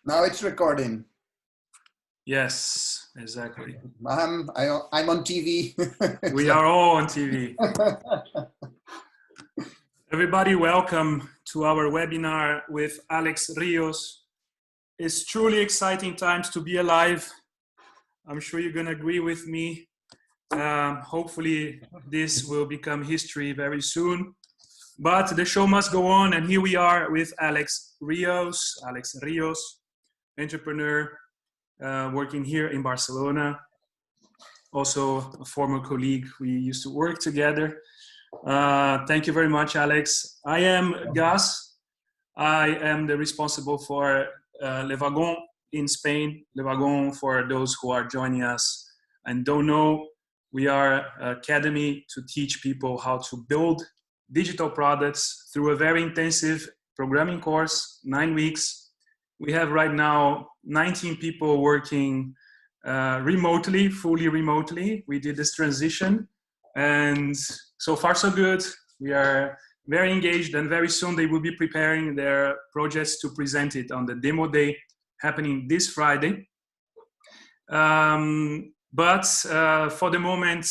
Now it's recording. Yes, exactly. I'm on TV. We are all on TV. Everybody, welcome to our webinar with Alex Rios. It's truly exciting times to be alive. I'm sure you're going to agree with me. Hopefully, this will become history very soon. But the show must go on, and here we are with Alex Rios, entrepreneur, working here in Barcelona. Also a former colleague. We used to work together. Thank you very much, Alex. I am Gas. I am the responsible for Le Wagon in Spain. Le Wagon, for those who are joining us and don't know, we are an academy to teach people how to build digital products through a very intensive programming course, 9 weeks. We have right now 19 people working remotely, fully remotely. We did this transition and so far so good. We are very engaged and very soon they will be preparing their projects to present it on the demo day happening this Friday. But for the moment,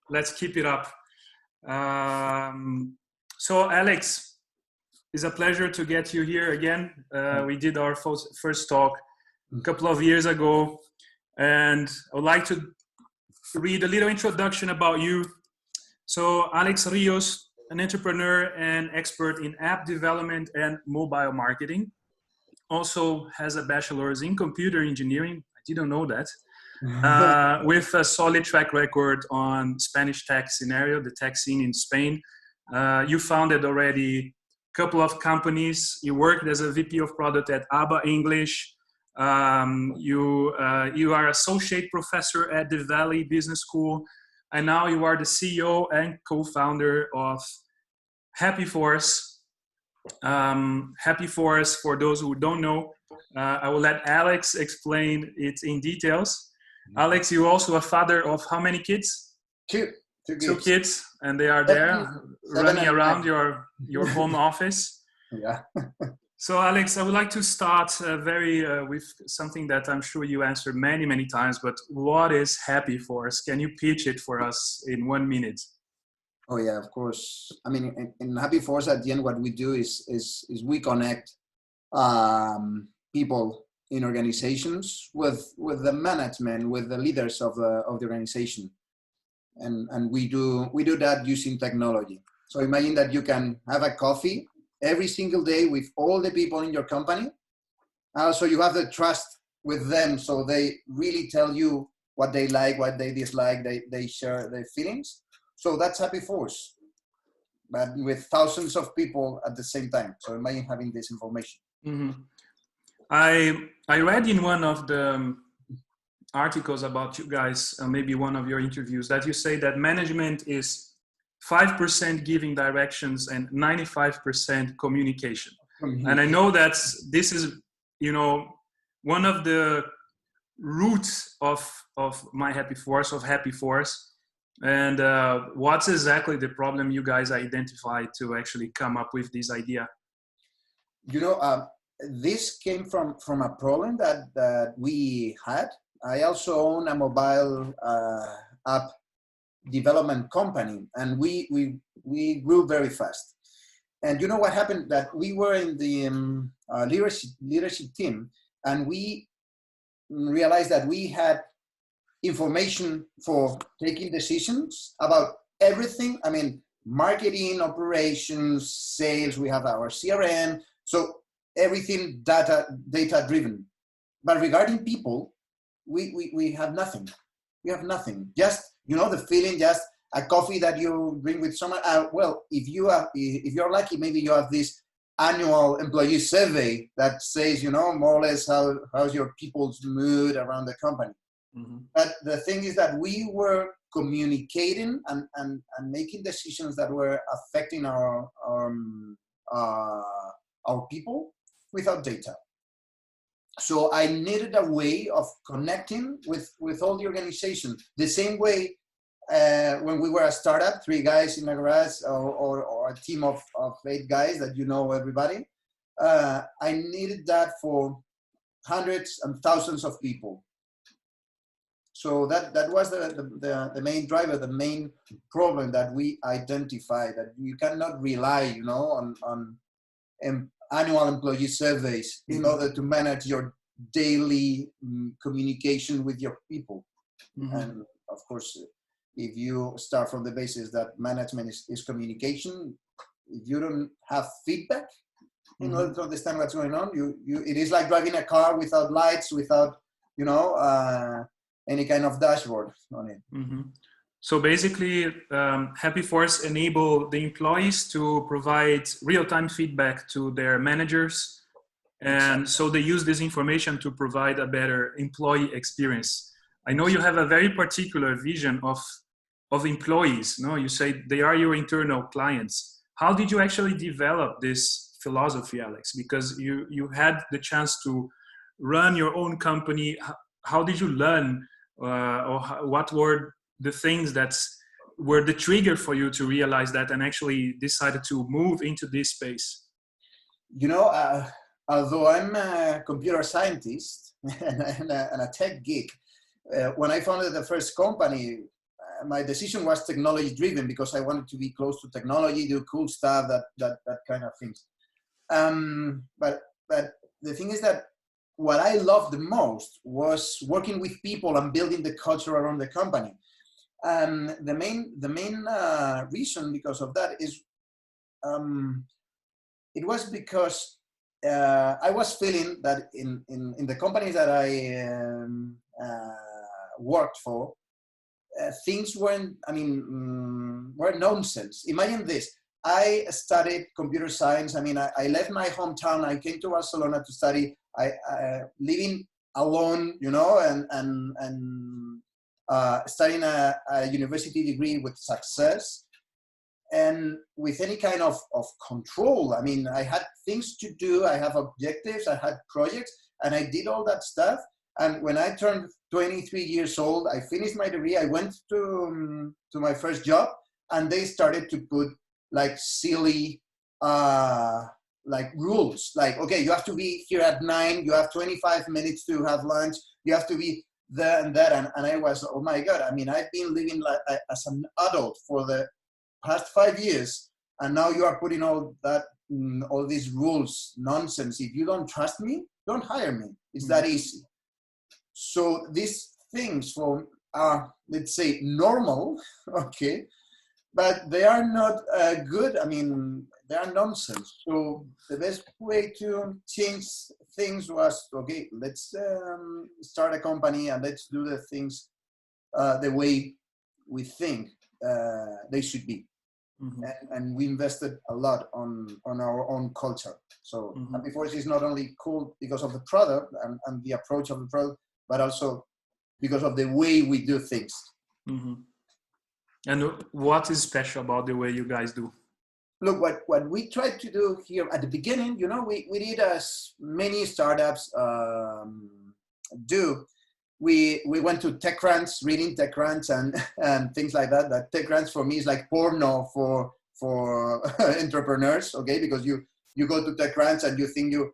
let's keep it up. So Alex, it's a pleasure to get you here again. We did our first talk a couple of years ago, and I would like to read a little introduction about you. So Alex Rios, an entrepreneur and expert in app development and mobile marketing, also has a bachelor's in computer engineering. I didn't know that. With a solid track record on Spanish tech scenario, the tech scene in Spain. You founded already a couple of companies. You worked as a VP of product at ABBA English. You are associate professor at the Valley Business School. And now you are the CEO and co-founder of HappyForce. HappyForce, for those who don't know, I will let Alex explain it in details. Alex, you're also a father of how many kids? Two kids, and they are there running around your home office. Yeah. So Alex, I would like to start with something that I'm sure you answered many times, but what is HappyForce? Can you pitch it for us in 1 minute? Oh yeah, of course. I mean, in HappyForce, at the end, what we do is we connect people in organizations with the management, with the leaders of the organization, and we do that using technology. So imagine that you can have a coffee every single day with all the people in your company. So you have the trust with them, so they really tell you what they like, what they dislike. They share their feelings. So that's HappyForce, but with thousands of people at the same time. So imagine having this information. Mm-hmm. I read in one of the articles about you guys, maybe one of your interviews, that you say that management is 5% giving directions and 95% communication. And I know that this is, one of the roots of my HappyForce, of HappyForce. And what's exactly the problem you guys identified to actually come up with this idea? This came from a problem that we had. I also own a mobile app development company, and we grew very fast. And you know what happened? That we were in the leadership team, and we realized that we had information for taking decisions about everything. I mean, marketing, operations, sales. We have our CRM. So everything data driven. But regarding people, we have nothing. We have nothing. Just, the feeling, just a coffee that you drink with someone. Well, if you're lucky, maybe you have this annual employee survey that says, more or less how's your people's mood around the company. Mm-hmm. But the thing is that we were communicating and making decisions that were affecting our people without data. So I needed a way of connecting with all the organizations. The same way when we were a startup, 3 guys in a garage, or a team of 8 guys that everybody. I needed that for hundreds and thousands of people. So that was the main driver, the main problem that we identified, that you cannot rely, on annual employee surveys in order to manage your daily communication with your people. Mm-hmm. And of course, if you start from the basis that management is communication, if you don't have feedback in order to understand what's going on, it is like driving a car without lights, without any kind of dashboard on it. Mm-hmm. So basically, HappyForce enable the employees to provide real-time feedback to their managers, and so they use this information to provide a better employee experience. I know you have a very particular vision of employees. No, you say they are your internal clients. How did you actually develop this philosophy, Alex? Because you had the chance to run your own company. How did you learn, or what were the things that were the trigger for you to realize that and actually decided to move into this space? Although I'm a computer scientist and a tech geek, when I founded the first company, my decision was technology driven because I wanted to be close to technology, do cool stuff, that kind of things. But the thing is that what I loved the most was working with people and building the culture around the company. The main reason because of that is it was because I was feeling that in the companies that I worked for, things weren't nonsense. Imagine this. I studied computer science. I left my hometown. I came to Barcelona to study. I living alone, and studying a university degree with success and with any kind of control. I had things to do. I have objectives. I had projects, and I did all that stuff. And when I turned 23 years old, I finished my degree. I went to my first job, and they started to put like silly rules, like, okay, you have to be here at 9, you have 25 minutes to have lunch, you have to be there and that. And I was, oh my God, I've been living as an adult for the past 5 years, and now you are putting all these rules, nonsense. If you don't trust me, don't hire me. It's that easy. So these things are, let's say, normal, okay, but they are not good. They are nonsense. So the best way to change things was, okay, let's start a company and let's do the things the way we think they should be. Mm-hmm. And we invested a lot on our own culture. So HappyForce is not only cool because of the product and the approach of the product, but also because of the way we do things. Mm-hmm. And what is special about the way you guys do? Look, what we tried to do here at the beginning, we did as many startups do. We went to TechCrunch, reading TechCrunch and things like that. That TechCrunch for me is like porno for entrepreneurs, okay? Because you go to TechCrunch and you think your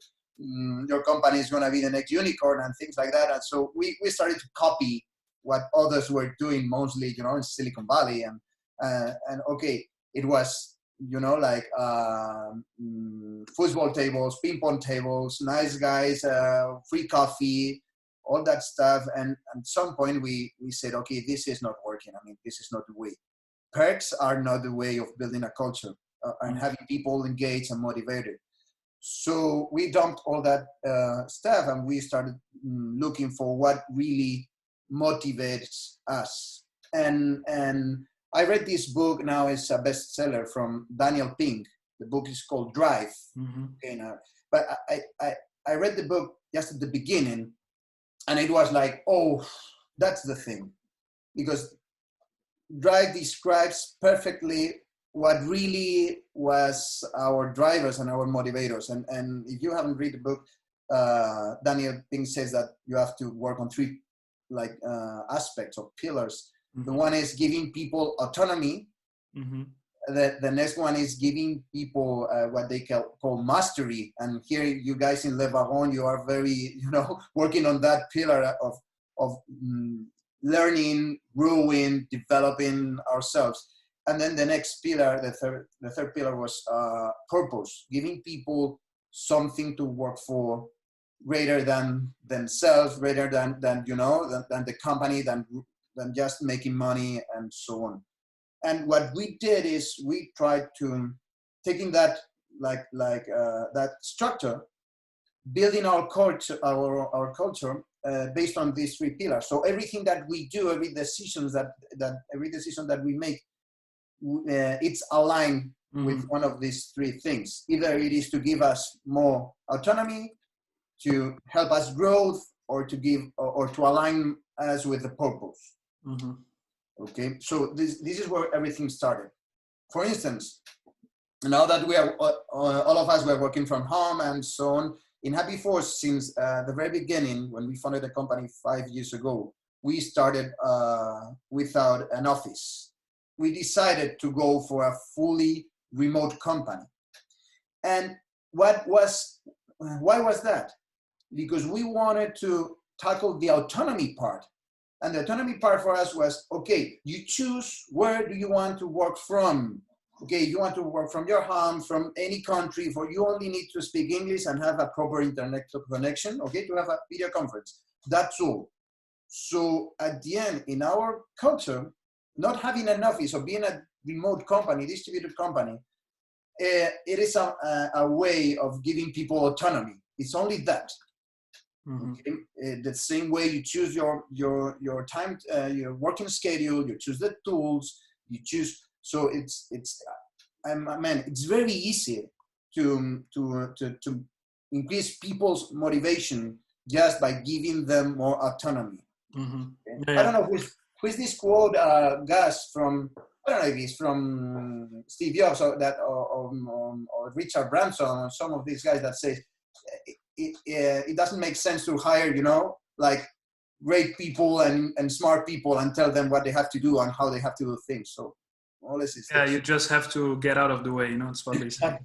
company is going to be the next unicorn and things like that. And so we started to copy what others were doing, mostly, in Silicon Valley. And okay, it was, football tables, ping pong tables, nice guys, free coffee, all that stuff. And at some point we said, okay, this is not working. This is not the way. Perks are not the way of building a culture and having people engaged and motivated. So we dumped all that stuff and we started looking for what really motivates us. And I read this book, now it's a bestseller, from Daniel Pink. The book is called Drive. Mm-hmm. Okay, but I read the book just at the beginning, and it was like, oh, that's the thing. Because Drive describes perfectly what really was our drivers and our motivators. And if you haven't read the book, Daniel Pink says that you have to work on 3 aspects or pillars. Mm-hmm. The one is giving people autonomy. Mm-hmm. the next one is giving people what they call mastery. And here, you guys in Le Wagon, you are very, working on that pillar of learning, growing, developing ourselves. And then the next pillar, the third pillar was purpose, giving people something to work for, greater than themselves, greater than the company, than just making money and so on. And what we did is we tried to taking that that structure, building our culture, our culture based on these three pillars. So everything that we do, every decision that we make, it's aligned with one of these three things. Either it is to give us more autonomy, to help us grow, or to give or to align us with the purpose. Okay, so this is where everything started. For instance, now that we are all of us were working from home and so on, in HappyForce, since the very beginning, when we founded the company 5 years ago, we started without an office. We decided to go for a fully remote company. And why was that? Because we wanted to tackle the autonomy part. And the autonomy part for us was, okay, you choose where do you want to work from. Okay, you want to work from your home, from any country, for you only need to speak English and have a proper internet connection, okay, to have a video conference. That's all. So at the end, in our culture, not having an office or being a remote company, distributed company, it is a way of giving people autonomy. It's only that. Okay? The same way you choose your time, your working schedule, you choose the tools, you choose. So it's very easy to increase people's motivation just by giving them more autonomy. Okay? I don't know who's this quote, Gus, from, I don't know if it's from Steve Jobs or Richard Branson or some of these guys that say it doesn't make sense to hire, like great people and smart people and tell them what they have to do and how they have to do things. So all this is you just have to get out of the way, it's what they say.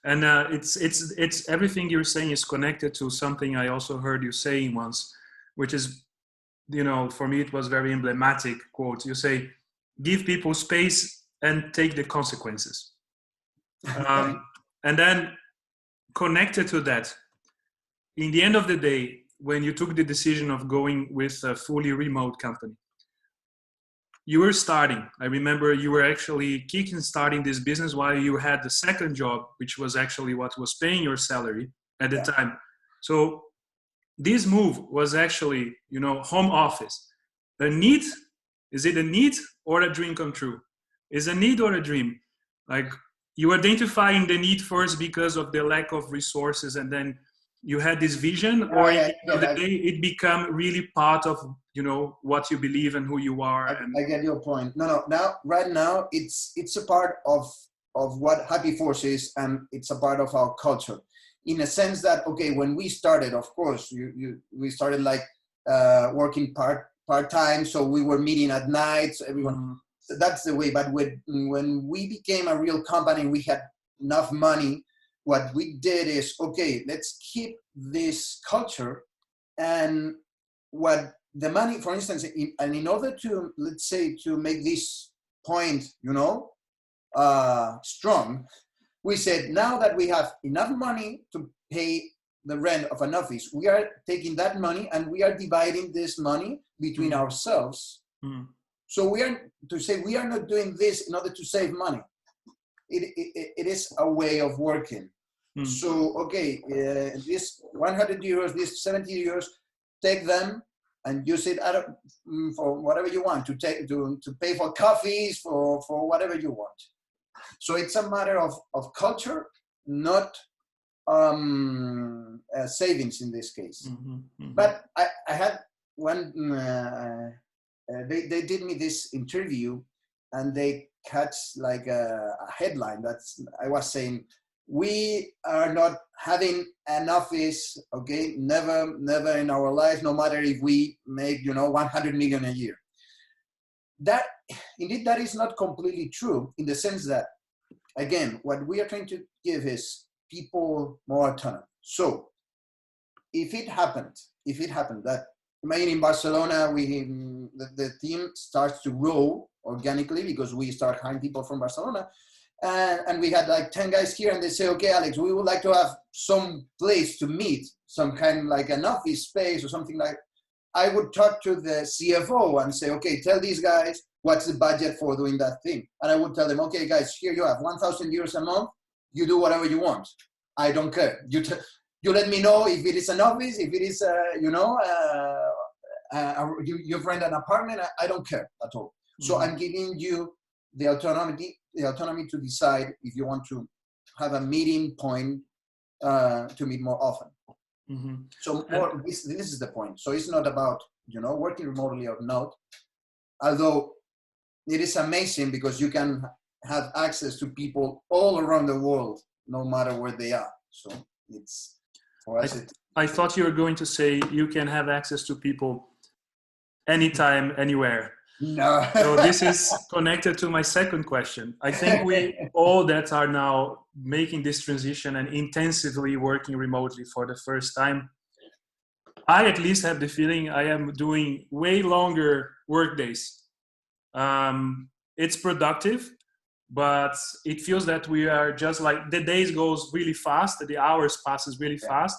And it's everything you're saying is connected to something I also heard you saying once, which is, for me it was very emblematic quote. You say, give people space and take the consequences. And then connected to that, in the end of the day, when you took the decision of going with a fully remote company, you were starting. I remember you were actually starting this business while you had the second job, which was actually what was paying your salary at the time. So this move was actually, home office. The need, is it a need or a dream come true? Is a need or a dream? Like, you identifying the need first because of the lack of resources, and then you had this vision, or at the end of the day, it become really part of, what you believe and who you are. I get your point. No. Right now, it's a part of what HappyForce is, and it's a part of our culture. In a sense that, okay, when we started, of course, we started like working part-time, so we were meeting at night. So everyone, so that's the way. But when we became a real company, we had enough money. What we did is, okay, let's keep this culture, and what the money, for instance, in order to, let's say, to make this point, strong, we said, now that we have enough money to pay the rent of an office, we are taking that money and we are dividing this money between ourselves. So we are not doing this in order to save money. It is a way of working. So, okay, this 100 euros, this 70 euros, take them and use it for whatever you want, to pay for coffees, for whatever you want. So it's a matter of culture, not savings in this case. But I had one, they did me this interview, and they catch like a headline I was saying, we are not having an office, okay, never in our life, no matter if we make 100 million a year. that indeed that is not completely true, in the sense that, again, what we are trying to give is people more autonomy. So if it happened that, imagine in Barcelona, the team starts to grow organically because we start hiring people from Barcelona, and we had like 10 guys here, and they say, okay, Alex, we would like to have some place to meet, some kind of like an office space or something like. I would talk to the CFO and say, okay, tell these guys what's the budget for doing that thing. And I would tell them, okay, guys, here you have 1,000 euros a month. You do whatever you want. I don't care. You let me know if it is an office, if it is, you rent an apartment. I don't care at all. Mm-hmm. So I'm giving you the autonomy to decide if you want to have a meeting point to meet more often. Mm-hmm. So this is the point. So it's not about, working remotely or not, although it is amazing because you can have access to people all around the world, no matter where they are. So it's, for us, I thought you were going to say you can have access to people anytime, anywhere. No. So this is connected to my second question. I think we all that are now making this transition and intensively working remotely for the first time, I at least have the feeling I am doing way longer work days. It's productive, but it feels that we are just like, the days goes really fast, the hours passes really fast.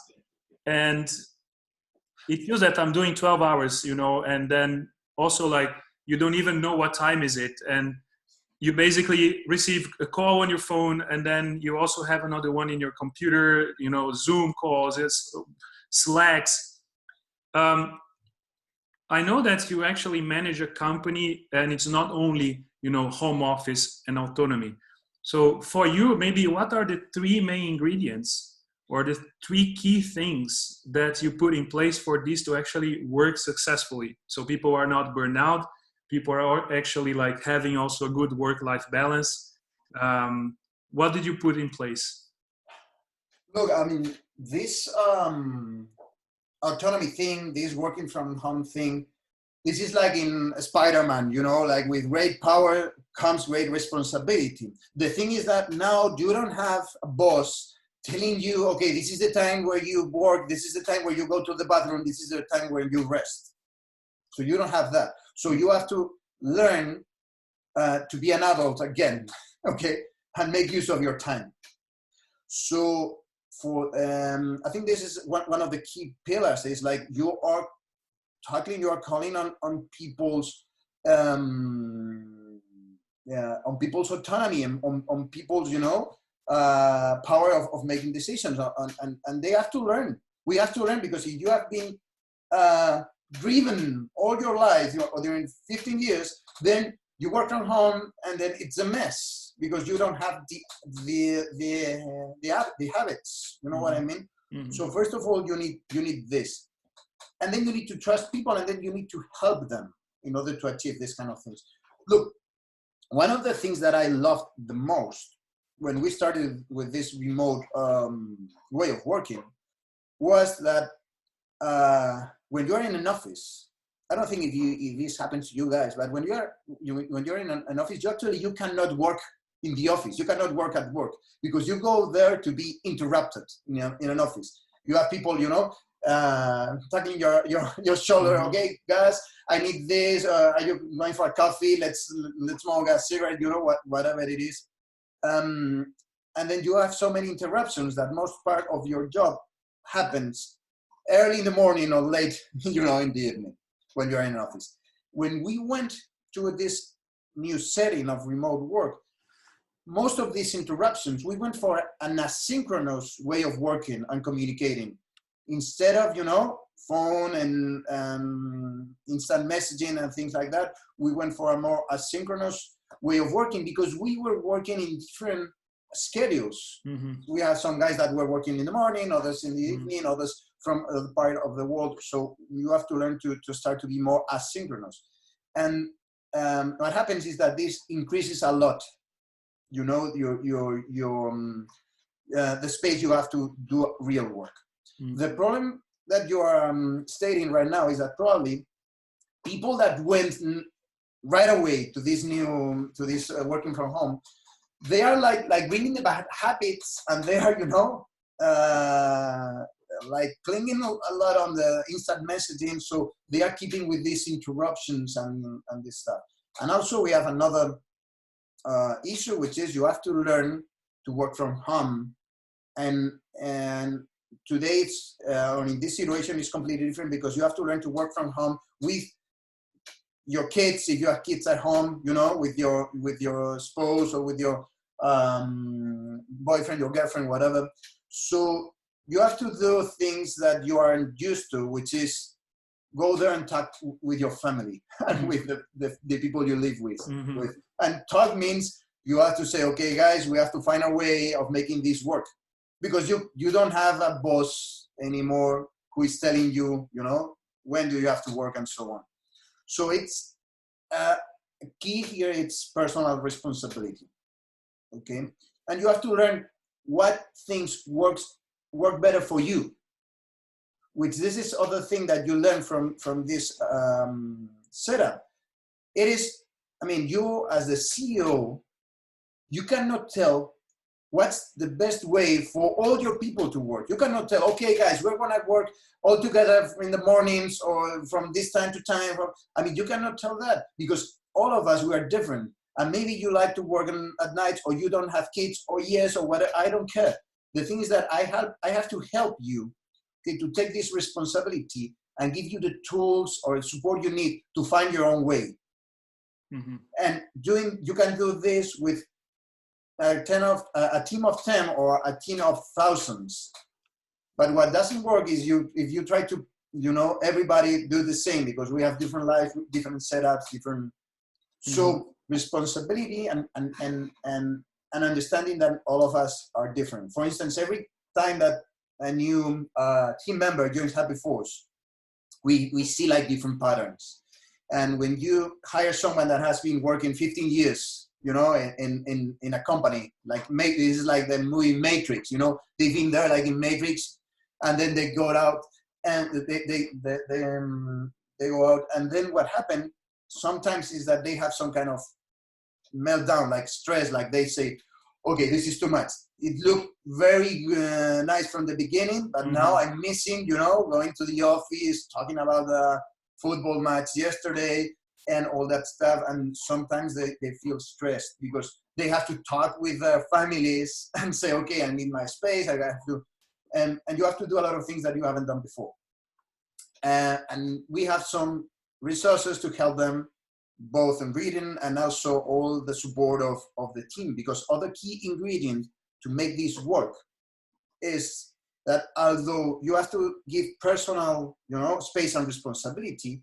And it feels that I'm doing 12 hours, and then also like, you don't even know what time is it. And you basically receive a call on your phone, and then you also have another one in your computer, Zoom calls, it's Slacks. I know that you actually manage a company, and it's not only, home office and autonomy. So for you, maybe what are the 3 main ingredients or the 3 key things that you put in place for this to actually work successfully? So people are not burned out, people are actually like having also a good work-life balance. What did you put in place? Look, I mean, this autonomy thing, this working from home thing, this is like in Spider-Man, like with great power comes great responsibility. The thing is that now you don't have a boss telling you, okay, this is the time where you work, this is the time where you go to the bathroom, this is the time where you rest. So you don't have that. So you have to learn to be an adult again, okay, and make use of your time. So I think this is one of the key pillars is like you are calling on people's on people's autonomy and on people's power of making decisions, and they have to learn. We have to learn, because if you have been driven all your life or during 15 years, then you work from home and then it's a mess because you don't have the habits. You know what I mean? Mm-hmm. So first of all, you need this, and then you need to trust people, and then you need to help them in order to achieve this kind of things. Look, one of the things that I loved the most when we started with this remote way of working was that when you're in an office, I don't think if this happens to you guys, but when you're in an office, you cannot work in the office. You cannot work at work because you go there to be interrupted in an office. You have people, tackling your shoulder. Mm-hmm. Okay, guys, I need this. Are you going for a coffee? Let's smoke a cigarette. Whatever it is. And then you have so many interruptions that most part of your job happens early in the morning or late, in the evening when you're in an office. When we went to this new setting of remote work, most of these interruptions, we went for an asynchronous way of working and communicating. Instead of, phone and instant messaging and things like that, we went for a more asynchronous way of working because we were working in different schedules. Mm-hmm. We had some guys that were working in the morning, others in the mm-hmm. evening, others from the part of the world. So you have to learn to start to be more asynchronous. And what happens is that this increases a lot. The space you have to do real work. Mm-hmm. The problem that you are stating right now is that probably people that went right away to this working from home, they are like bringing the bad habits, and they are, like clinging a lot on the instant messaging. So they are keeping with these interruptions and this stuff. And also we have another issue, which is you have to learn to work from home. And today it's, or in this situation, is completely different, because you have to learn to work from home with your kids, if you have kids at home, with your spouse, or with your boyfriend, your girlfriend, whatever. So you have to do things that you aren't used to, which is go there and talk with your family and with the people you live with. And talk means you have to say, okay, guys, we have to find a way of making this work, because you don't have a boss anymore who is telling you, when do you have to work and so on. So it's key here. It's personal responsibility. Okay, and you have to learn what things work better for you. Which this is other thing that you learn from this setup. It is, you as the CEO, you cannot tell what's the best way for all your people to work. You cannot tell, okay, guys, we're gonna work all together in the mornings or from this time to time. You cannot tell that, because all of us, we are different. And maybe you like to work at night, or you don't have kids, or yes, or whatever. I don't care. The thing is that I have to help you, okay, to take this responsibility and give you the tools or support you need to find your own way. And you can do this with a team of 10 or a team of thousands. But what doesn't work is if you try to, everybody do the same, because we have different lives, different setups, different. So responsibility and understanding that all of us are different. For instance, every time that a new team member joins HappyForce, we see like different patterns. And when you hire someone that has been working 15 years, in a company, like this is like the movie Matrix, they've been there like in Matrix, and then they go out and they go out, and then what happened sometimes is that they have some kind of meltdown, like stress, like they say, okay, this is too much. It looked very nice from the beginning, but now I'm missing, going to the office, talking about the football match yesterday and all that stuff. And sometimes they feel stressed because they have to talk with their families and say, okay, I need my space. I have to, and you have to do a lot of things that you haven't done before. And we have some resources to help them, both in reading and also all the support of the team, because other key ingredient to make this work is that although you have to give personal, space and responsibility,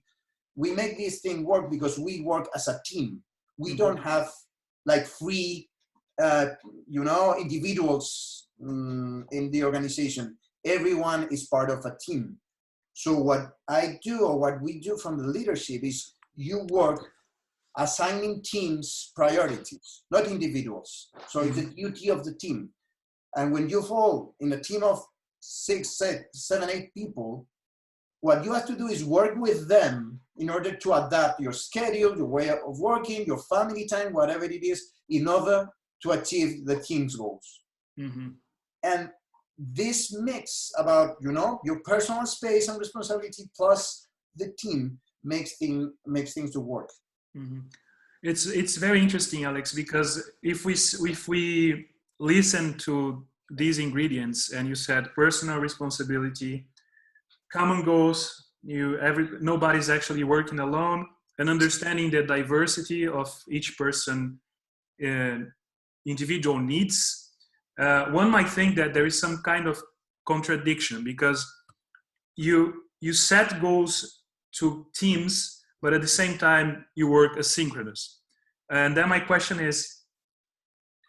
we make this thing work because we work as a team. We don't have like free, individuals in the organization. Everyone is part of a team. So what I do, or what we do from the leadership, is you work assigning teams priorities, not individuals. So it's the duty of the team. And when you fall in a team of 6, 7, 8 people, what you have to do is work with them in order to adapt your schedule, your way of working, your family time, whatever it is, in order to achieve the team's goals. And this mix about, your personal space and responsibility plus the team makes things to work. It's very interesting, Alex, because if we listen to these ingredients, and you said personal responsibility, common goals, nobody's actually working alone, and understanding the diversity of each person, individual needs. One might think that there is some kind of contradiction, because you set goals to teams, but at the same time you work asynchronous. And then my question is,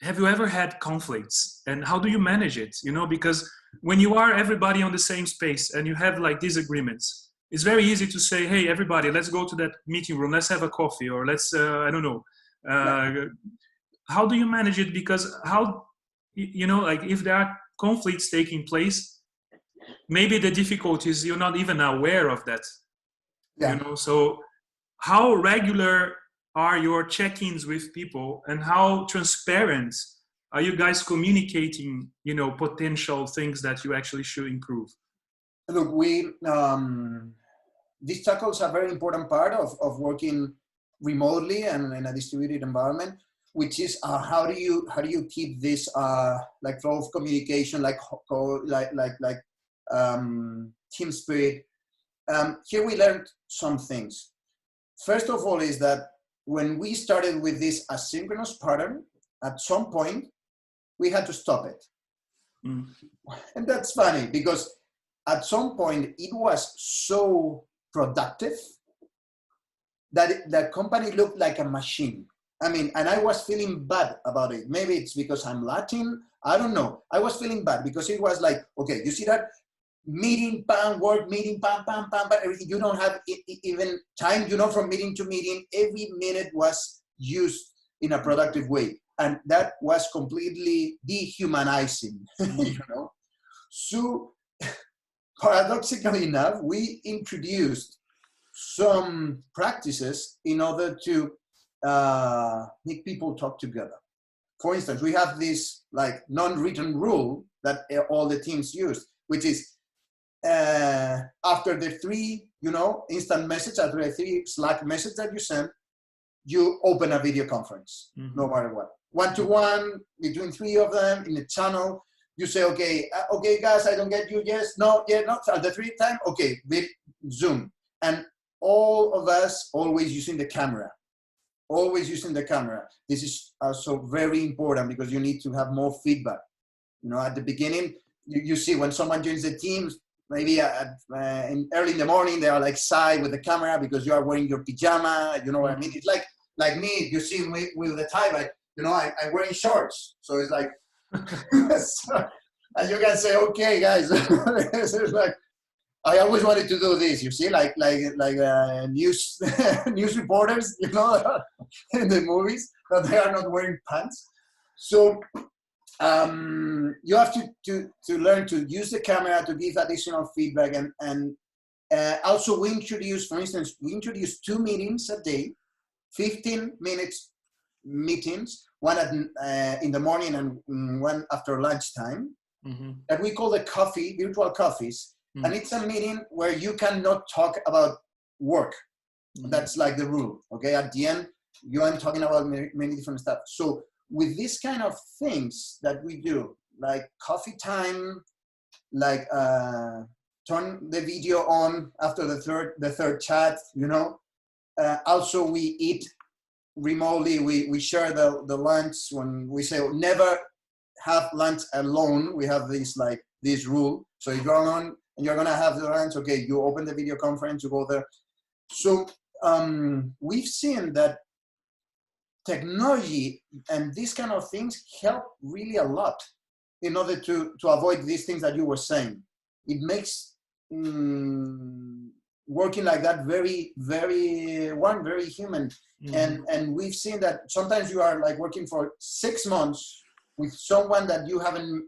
have you ever had conflicts, and how do you manage it? Because when you are everybody on the same space and you have like disagreements, it's very easy to say, hey, everybody, let's go to that meeting room, let's have a coffee, or let's, I don't know. How do you manage it? Because like if there are conflicts taking place, maybe the difficulty is you're not even aware of that. So how regular are your check-ins with people, and how transparent are you guys communicating, potential things that you actually should improve? Look, these tackles are a very important part of working remotely and in a distributed environment, which is how do you keep this like flow of communication, like team spirit. Here we learned some things. First of all is that when we started with this asynchronous pattern, at some point we had to stop it. And that's funny because at some point it was so productive that the company looked like a machine. I mean, and I was feeling bad about it. Maybe it's because I'm Latin. I don't know. I was feeling bad because it was like, okay, you see that meeting, bam, work, meeting, bam, bam, bam, bam, everything. You don't have even time, from meeting to meeting. Every minute was used in a productive way. And that was completely dehumanizing, So paradoxically enough, we introduced some practices in order to make people talk together. For instance, we have this like non-written rule that all the teams use, which is after the 3, instant message, after the 3 Slack message that you send, you open a video conference, no matter what. 1-to-1 between 3 of them in the channel. You say, okay, guys, I don't get you. Yes, no, yeah, no. At the 3rd time, okay, Zoom. And all of us always using the camera. This is also very important because you need to have more feedback. At the beginning, you see when someone joins the team, maybe early in the morning, they are like side with the camera because you are wearing your pajama. You know what I mean? It's like me, you see me with the tie, but I'm wearing shorts. So it's like, so, and you can say, okay, guys, it's like, I always wanted to do this, you see, like news news reporters, in the movies, that they are not wearing pants. So you have to learn to use the camera to give additional feedback, and also we introduce 2 meetings a day, 15 minutes meetings, one in the morning and one after lunchtime, that we call the virtual coffees. And it's a meeting where you cannot talk about work. That's like the rule, okay? At the end, you are talking about many different stuff. So with this kind of things that we do, like coffee time, like turn the video on after the third chat, also we eat remotely, we share the lunch. When we say never have lunch alone, we have this rule. So if you're alone and you're gonna have the lunch, okay, you open the video conference, you go there. So we've seen that technology and these kind of things help really a lot in order to avoid these things that you were saying. It makes working like that very, very warm, very human. And we've seen that sometimes you are like working for 6 months with someone that you haven't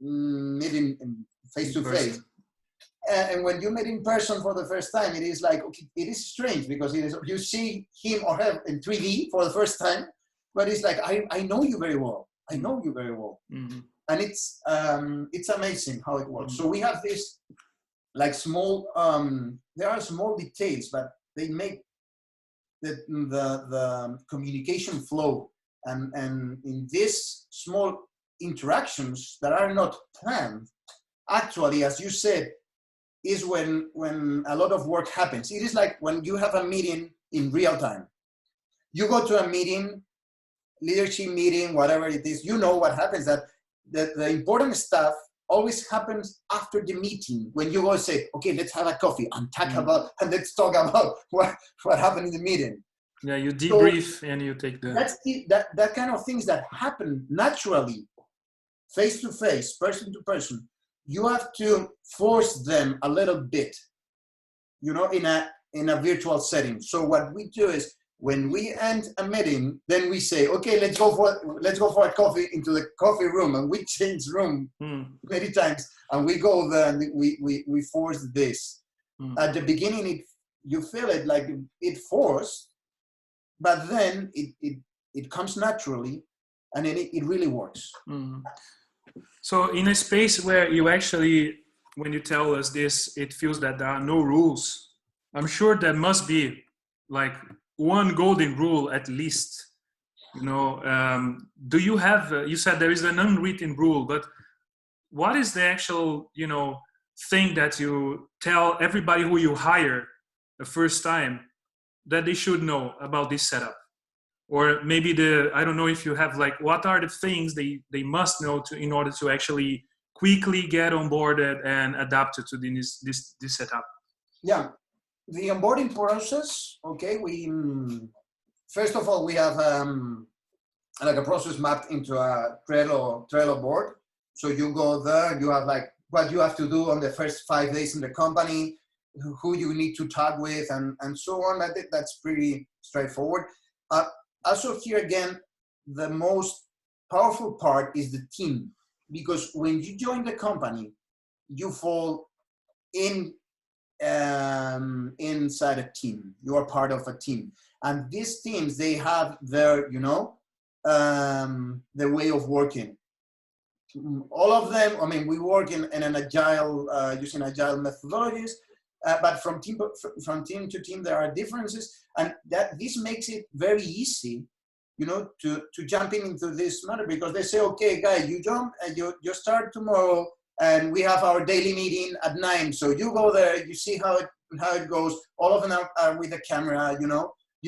met in face to face. And when you meet in person for the first time, it is like, okay, it is strange because you see him or her in 3D for the first time, but it's like, I know you very well. I know you very well. And it's amazing how it works. So we have this like small, there are small details, but they make the communication flow. And in these small interactions that are not planned, actually, as you said, is when a lot of work happens. It is like when you have a meeting in real time. You go to a meeting, leadership meeting, whatever it is, what happens, that the important stuff always happens after the meeting, when you go say, okay, let's have a coffee and let's talk about what happened in the meeting. Yeah, you debrief and you take that kind of things that happen naturally, face to face, person to person. You have to force them a little bit, in a virtual setting. So what we do is when we end a meeting, then we say, okay, let's go for a coffee into the coffee room, and we change room many times, and we go there and we force this. At the beginning, you feel it like it forced, but then it comes naturally, and then it really works. So in a space where you actually, when you tell us this, it feels that there are no rules. I'm sure there must be like one golden rule at least. Do you have? You said there is an unwritten rule, but what is the actual, thing that you tell everybody who you hire the first time that they should know about this setup? Or maybe I don't know if you have like, what are the things they must know in order to actually quickly get onboarded and adapted to this setup? Yeah, the onboarding process. Okay, first of all we have like a process mapped into a Trello board. So you go there, you have like what you have to do on the first 5 days in the company, who you need to talk with, and so on. That's pretty straightforward. Also here again, the most powerful part is the team, because when you join the company, you fall inside a team. You are part of a team, and these teams, they have their their way of working. All of them, I mean, we work in an agile, using agile methodologies, but from team to team there are differences, and this makes it very easy, to jump into this matter, because they say, okay, guys, you jump and you start tomorrow, and we have our daily meeting at 9. So you go there, you see how it goes. All of them are with the camera, you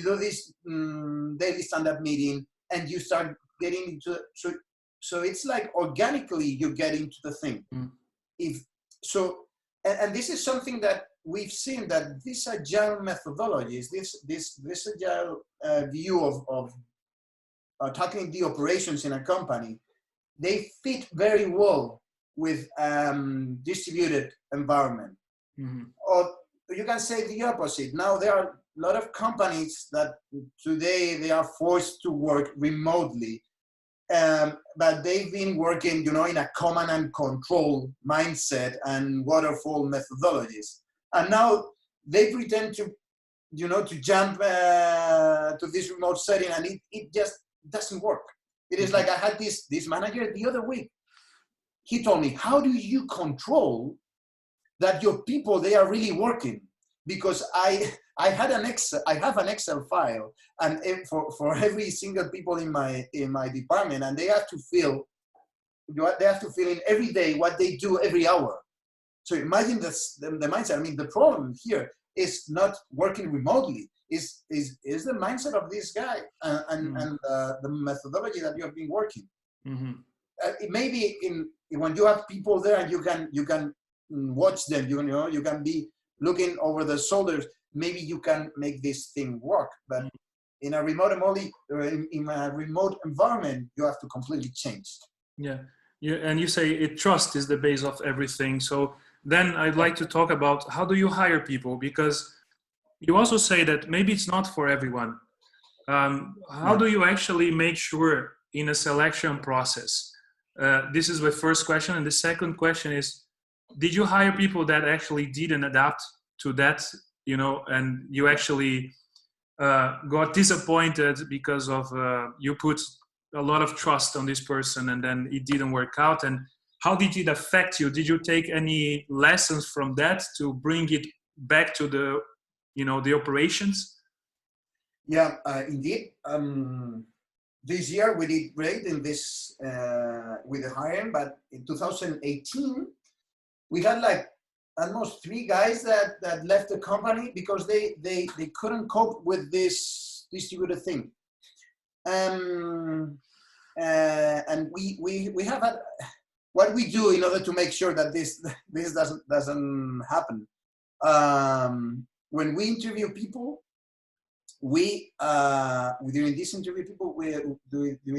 do this daily stand-up meeting, and you start getting into so it's like organically you get into the thing. And this is something that we've seen, that these agile methodologies, this agile view of tackling the operations in a company, they fit very well with distributed environment. Or you can say the opposite. Now there are a lot of companies that today they are forced to work remotely, but they've been working, in a command and control mindset and waterfall methodologies, and now they pretend to jump to this remote setting, and it just doesn't work. It is like I had this manager the other week. He told me, how do you control that your people, they are really working? Because I have an Excel file, and for every single people in my department, and they have to fill in every day what they do every hour. So imagine the mindset. I mean, the problem here is not working remotely. Is the mindset of this guy and the methodology that you have been working. It may be when you have people there and you can watch them. You can be looking over the shoulders. Maybe you can make this thing work, but in a remote environment, you have to completely change. Yeah, and you say trust is the base of everything. So then I'd like to talk about, how do you hire people? Because you also say that maybe it's not for everyone. How do you actually make sure in a selection process? This is the first question, and the second question is, did you hire people that actually didn't adapt to that? And you actually got disappointed because of you put a lot of trust on this person and then it didn't work out. And how did it affect you? Did you take any lessons from that to bring it back to the operations? Yeah, indeed. This year we did great in this with the hiring, but in 2018 we had like almost 3 guys that left the company because they couldn't cope with this distributed thing. And we have had, what we do in order to make sure that this doesn't happen. When we interview people, during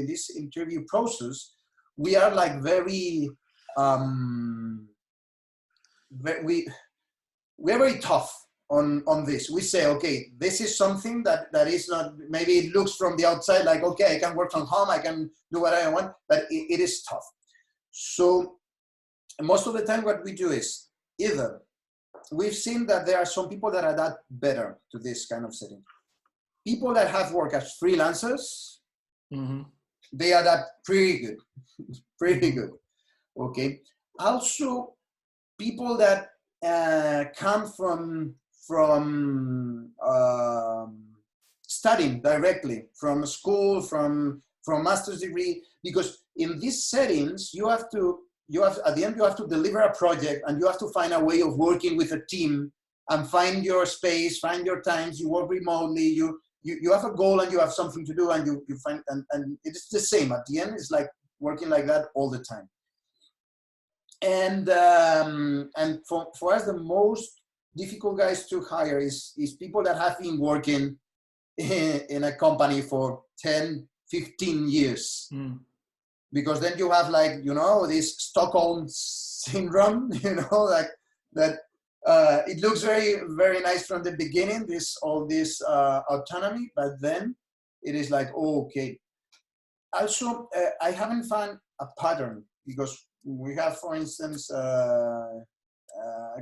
this interview process, we are like we're very tough on this. We say, okay, this is something that is not, maybe it looks from the outside like, okay, I can work from home, I can do what I want, but it is tough. So most of the time what we do is, either we've seen that there are some people that adapt better to this kind of setting. people that have worked as freelancers, Mm-hmm. they adapt pretty good, pretty good. Okay. Also, people that come from studying directly from school, from master's degree, because in these settings you have at the end you have to deliver a project, and you have to find a way of working with a team and find your space, find your times. You work remotely, you have a goal and you have something to do, and you find, and it's the same at the end. It's like working like that all the time. And for us, the most difficult guys to hire is people that have been working in a company for 10, 15 years. Mm. Because then you have, like, this Stockholm syndrome, like that. It looks very, very nice from the beginning, all this autonomy, but then it is like, oh, okay. Also, I haven't found a pattern, because we have, for instance, a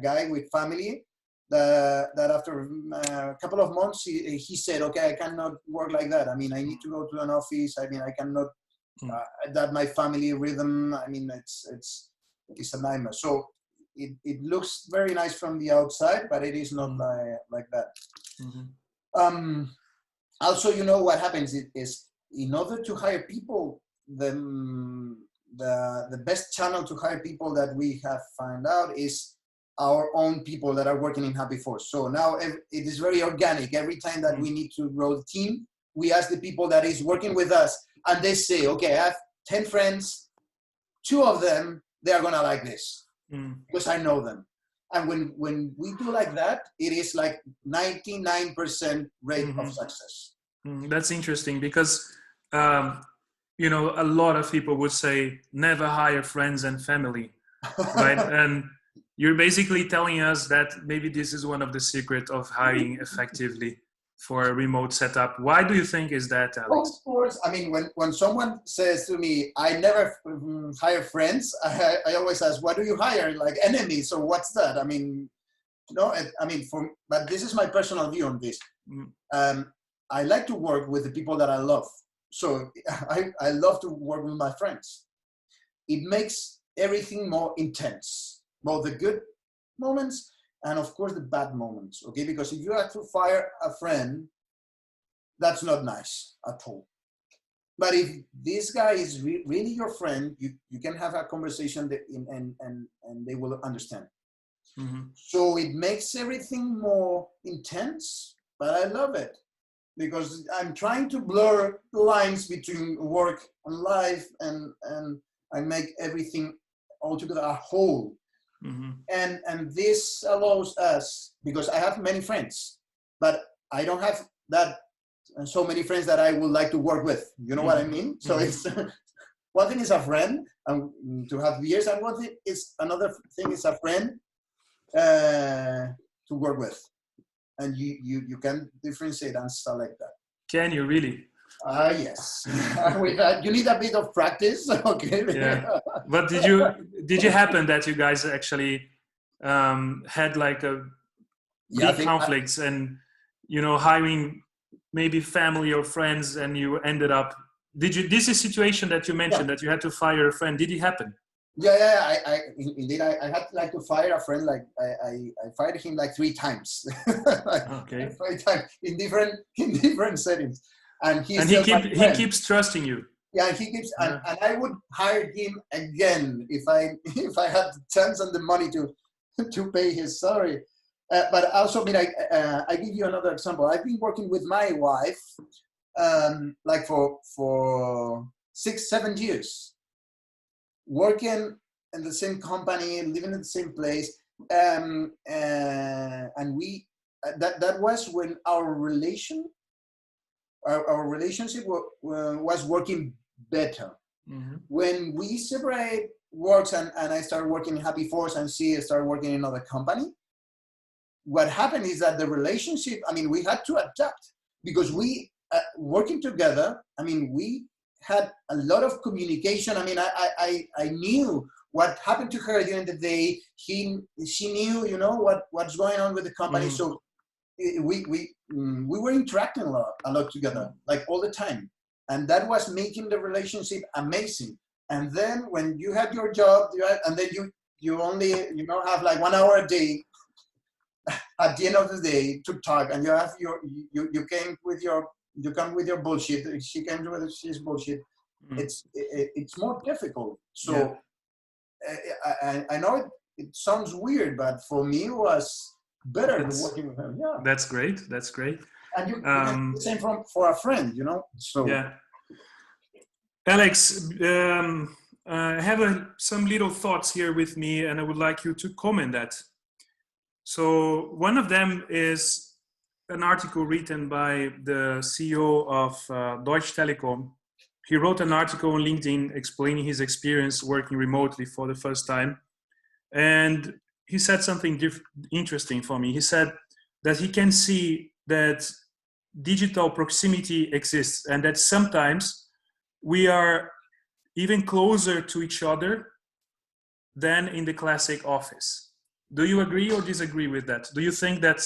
guy with family that after a couple of months, he said, okay, I cannot work like that. I mean, I need to go to an office. I mean, I cannot adapt my family rhythm. I mean, it's a nightmare. So it looks very nice from the outside, but it is not like that. Mm-hmm. Also, what happens is in order to hire people, the best channel to hire people that we have found out is our own people that are working in HappyForce. So now it is very organic. Every time that we need to grow the team, we ask the people that is working with us, and they say, okay, I have 10 friends, 2 of them, they are gonna like this because I know them. And when we do like that, it is like 99% rate of success. That's interesting, because a lot of people would say never hire friends and family, right? And you're basically telling us that maybe this is one of the secrets of hiring effectively for a remote setup. Why do you think is that, Alex? Of course. I mean, when someone says to me, I never hire friends, I always ask, what do you hire? Like enemies, or what's that? I mean, but this is my personal view on this. I like to work with the people that I love. So I love to work with my friends. It makes everything more intense, both the good moments and, of course, the bad moments, okay? Because if you have to fire a friend, that's not nice at all. But if this guy is really your friend, you can have a conversation and they will understand. Mm-hmm. So it makes everything more intense, but I love it, because I'm trying to blur the lines between work and life, and I make everything altogether a whole. Mm-hmm. And this allows us, because I have many friends, but I don't have that so many friends that I would like to work with. You know what I mean? So it's one thing is a friend to have beers, and another thing is a friend to work with. And you can differentiate and select that. Can you really? Yes. You need a bit of practice. Okay. Yeah. But did you happen that you guys actually had like big conflicts and hiring maybe family or friends, and you ended up? This is a situation that you mentioned that you had to fire a friend. Did it happen? Yeah. I had to fire a friend. Like I fired him like 3 times. Okay. 3 times in different settings. And he keeps trusting you. Yeah, he keeps, and I would hire him again if I had the chance and the money to pay his salary. But also, I mean, I give you another example. I've been working with my wife like for 6-7 years, working in the same company, living in the same place, and we that was when our relationship was working better. Mm-hmm. When we separate works and I started working in HappyForce and she started working in another company, what happened is that the relationship, I mean, we had to adapt, because we working together, I mean, we had a lot of communication. I mean, I knew what happened to her during the day. She knew, what's going on with the company. Mm-hmm. So we were interacting a lot together, like all the time, and that was making the relationship amazing. And then when you had your job, and then you only have like 1 hour a day at the end of the day to talk, and you have you came with your bullshit. She came with his bullshit. It's more difficult. So I know it sounds weird, but for me it was better than working with him. Yeah, that's great. And you can do the same for a friend, So yeah, Alex, I have some little thoughts here with me, and I would like you to comment that. So one of them is an article written by the CEO of Deutsche Telekom. He wrote an article on LinkedIn explaining his experience working remotely for the first time. And he said something interesting for me. He said that he can see that digital proximity exists and that sometimes we are even closer to each other than in the classic office. Do you agree or disagree with that? Do you think that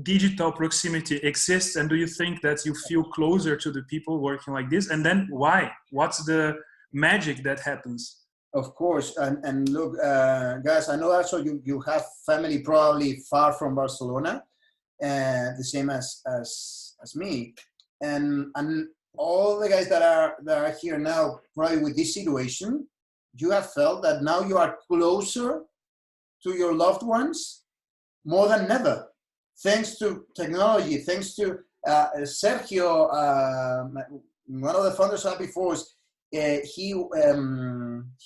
digital proximity exists, and do you think that you feel closer to the people working like this? And then why? What's the magic that happens? Of course, and look, guys, I know also you have family probably far from Barcelona, the same as me, and all the guys that are here now, probably with this situation, you have felt that now you are closer to your loved ones more than ever, thanks to technology, thanks to Sergio, one of the founders of HappyForce.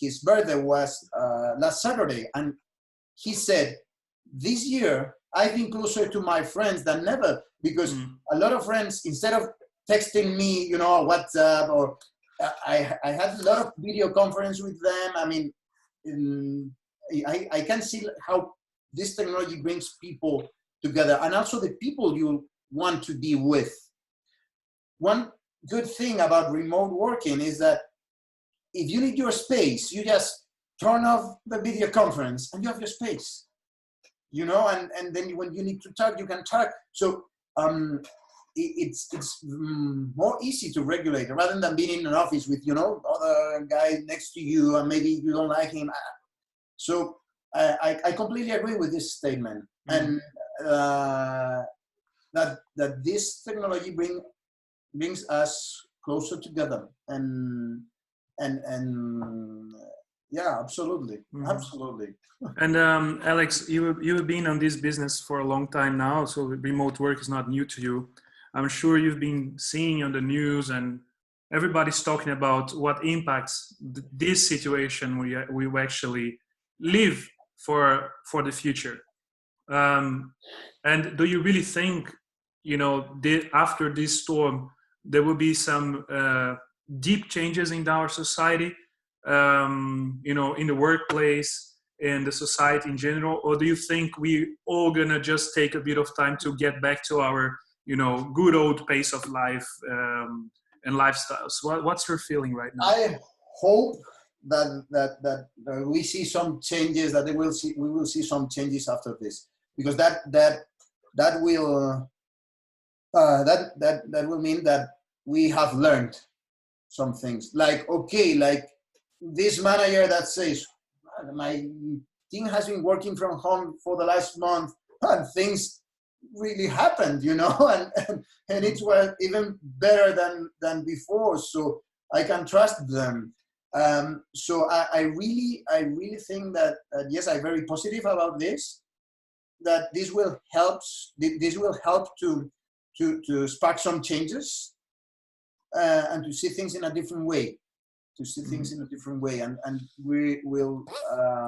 His birthday was last Saturday, and he said, this year I've been closer to my friends than ever, because a lot of friends, instead of texting me, WhatsApp, or I had a lot of video conference with them. I mean, I can see how this technology brings people together, and also the people you want to be with. One good thing about remote working is that if you need your space, you just turn off the video conference and you have your space, and then when you need to talk, you can talk. So it's more easy to regulate rather than being in an office with, other guy next to you, and maybe you don't like him. So I completely agree with this statement, and that this technology brings us closer together, and yeah, absolutely. And Alex, you've been on this business for a long time now, so remote work is not new to you. I'm sure you've been seeing on the news, and everybody's talking about what impacts this situation we actually live for the future. And do you really think, after this storm, there will be some deep changes in our society, in the workplace, in the society in general? Or do you think we all gonna just take a bit of time to get back to our, good old pace of life and lifestyles? What's your feeling right now? I hope that we see some changes, that we will see some changes after this, because that will mean that we have learned some things. Like this manager that says, my team has been working from home for the last month, and things really happened, and it was even better than before. So I can trust them. So I really think that yes, I'm very positive about this. That this will help to spark some changes, and to see things in a different way. And we will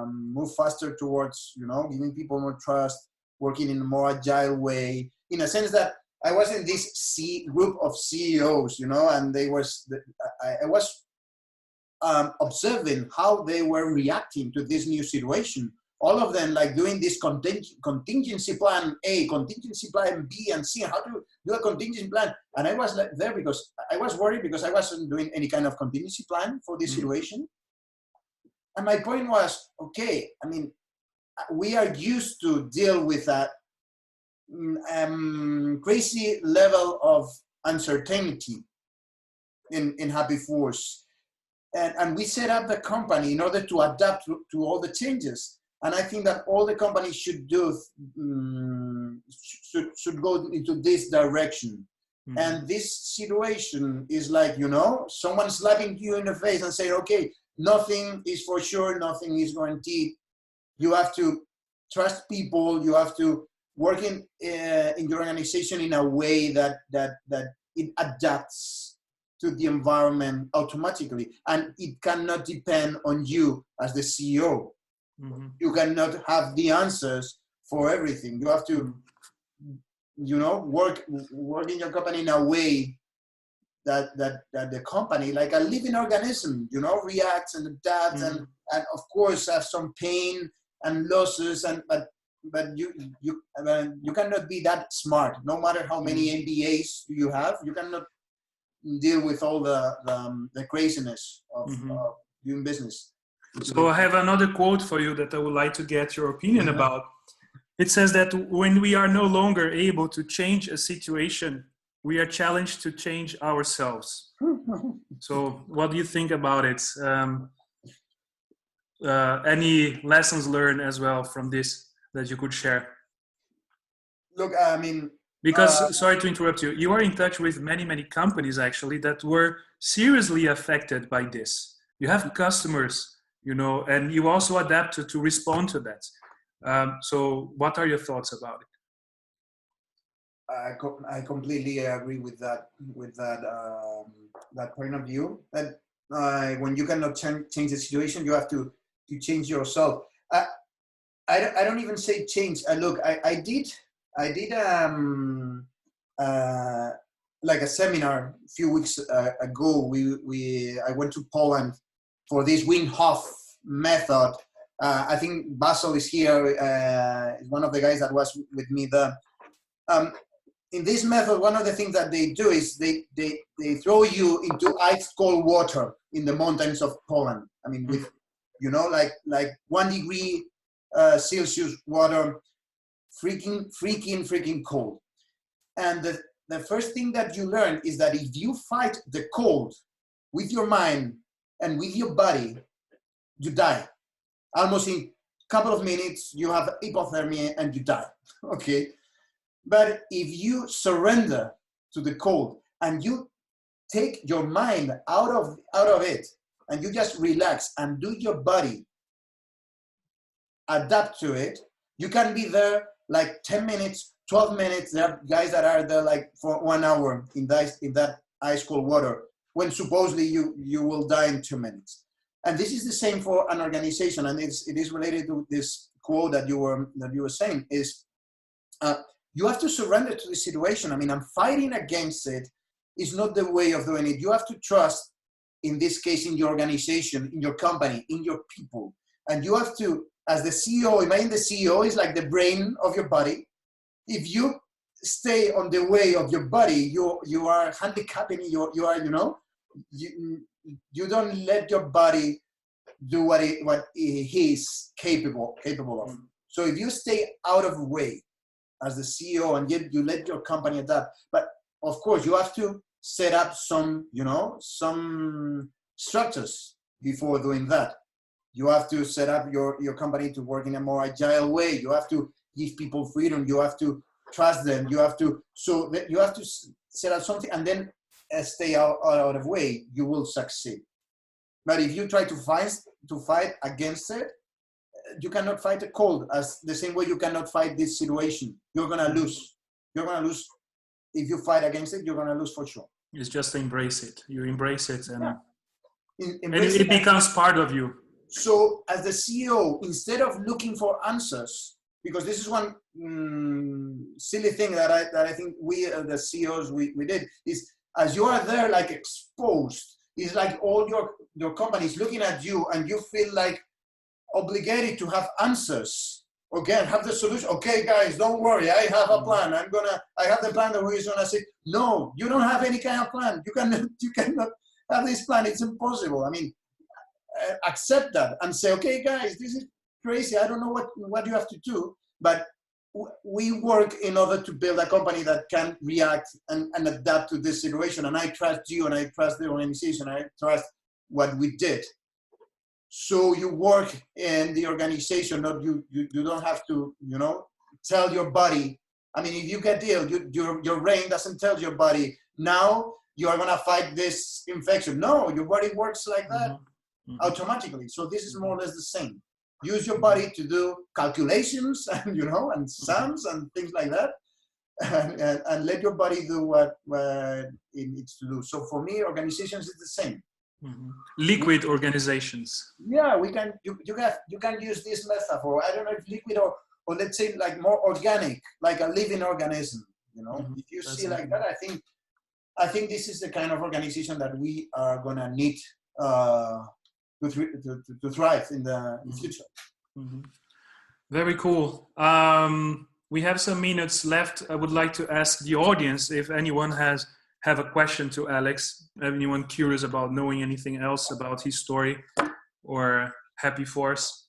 move faster towards giving people more trust, working in a more agile way, in a sense that I was in this group of CEOs, and I was observing how they were reacting to this new situation. All of them doing this contingency plan A, contingency plan B, and C, how to do a contingency plan. And I was there because I was worried because I wasn't doing any kind of contingency plan for this situation. And my point was, okay, I mean, we are used to deal with that crazy level of uncertainty in HappyForce. And we set up the company in order to adapt to all the changes. And I think that all the companies should do, should go into this direction. Mm-hmm. And this situation is like, you know, someone slapping you in the face and saying, okay, nothing is for sure, nothing is guaranteed. You have to trust people. You have to work in your organization in a way that it adapts to the environment automatically, and it cannot depend on you as the CEO. Mm-hmm. You cannot have the answers for everything. You have to, you know, work in your company in a way that the company, like a living organism, you know, reacts and adapts, mm-hmm. and of course have some pain and losses, and but you cannot be that smart. No matter how many MBAs you have, you cannot deal with all the craziness of doing business. So I have another quote for you that I would like to get your opinion about. It says that when we are no longer able to change a situation, we are challenged to change ourselves. So what do you think about it? Any lessons learned as well from this that you could share? Look, I mean, because, sorry to interrupt you, you are in touch with many companies actually that were seriously affected by this. You have customers, you know, and you also adapted to respond to that. So what are your thoughts about it? I completely agree with that point of view. That when you cannot change the situation, you have to change yourself. I don't even say change. Look, I did like a seminar a few weeks ago. I went to Poland for this Wim Hof method. I think Basil is here, is one of the guys that was with me there. In this method, one of the things that they do is they throw you into ice cold water in the mountains of Poland. I mean, with, you know, like 1 degree Celsius water, freaking cold. And the first thing that you learn is that if you fight the cold with your mind and with your body, you die. Almost in a couple of minutes, you have hypothermia and you die, okay? But if you surrender to the cold and you take your mind out of it and you just relax and do your body adapt to it, you can be there like 10 minutes, 12 minutes. There are guys that are there like for 1 hour in that ice cold water, when supposedly you will die in 2 minutes. And this is the same for an organization, and it is related to this quote that you were saying is, you have to surrender to the situation. I mean, I'm fighting against it is not the way of doing it. You have to trust, in this case, in your organization, in your company, in your people. And you have to, as the CEO, imagine the CEO is like the brain of your body. If you stay on the way of your body, you are handicapping, you are, you know, you don't let your body do what it is capable of. So if you stay out of the way as the CEO and yet you let your company adapt, but of course you have to set up some, you know, some structures before doing that. You have to set up your company to work in a more agile way. You have to give people freedom. You have to trust them. You have to, so that you have to set up something and then stay out of the way. You will succeed. But if you try to fight against it, you cannot fight the cold as the same way you cannot fight this situation. You're gonna lose. You're gonna lose. If you fight against it, you're gonna lose for sure. It's just embrace it. You embrace it, and it becomes part of you. So as the CEO, instead of looking for answers, because this is one silly thing that I think we, the CEOs, we did, is as you are there like exposed, it's like all your companies looking at you and you feel like obligated to have answers. Okay, have the solution. Okay, guys, don't worry. I have a plan. I have the plan that we're gonna say. No, you don't have any kind of plan. You cannot have this plan. It's impossible. I mean, accept that and say, okay, guys, this is crazy. I don't know what you have to do, but we work in order to build a company that can react and adapt to this situation. And I trust you, and I trust the organization. I trust what we did. So you work in the organization. Not you don't have to, tell your body. I mean, if you get ill, your brain doesn't tell your body, now you are going to fight this infection. No, your body works like that automatically. So this is more or less the same. Use your body to do calculations and, and sums and things like that. And let your body do what it needs to do. So for me, organizations is the same. Liquid organizations. Yeah, you can use this metaphor. I don't know if liquid or let's say like more organic, like a living organism. If you see like that, I think this is the kind of organization that we are gonna need to thrive in the future. Very cool. We have some minutes left. I would like to ask the audience if anyone have a question to Alex, anyone curious about knowing anything else about his story or HappyForce.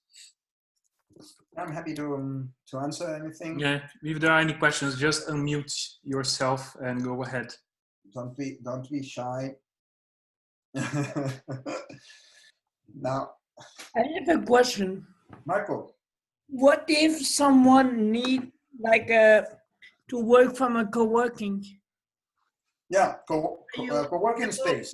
I'm happy to answer anything. Yeah, if there are any questions, just unmute yourself and go ahead. Don't be shy. Now, I have a question. Marco. What if someone need to work from a co-working? Yeah, co-working space.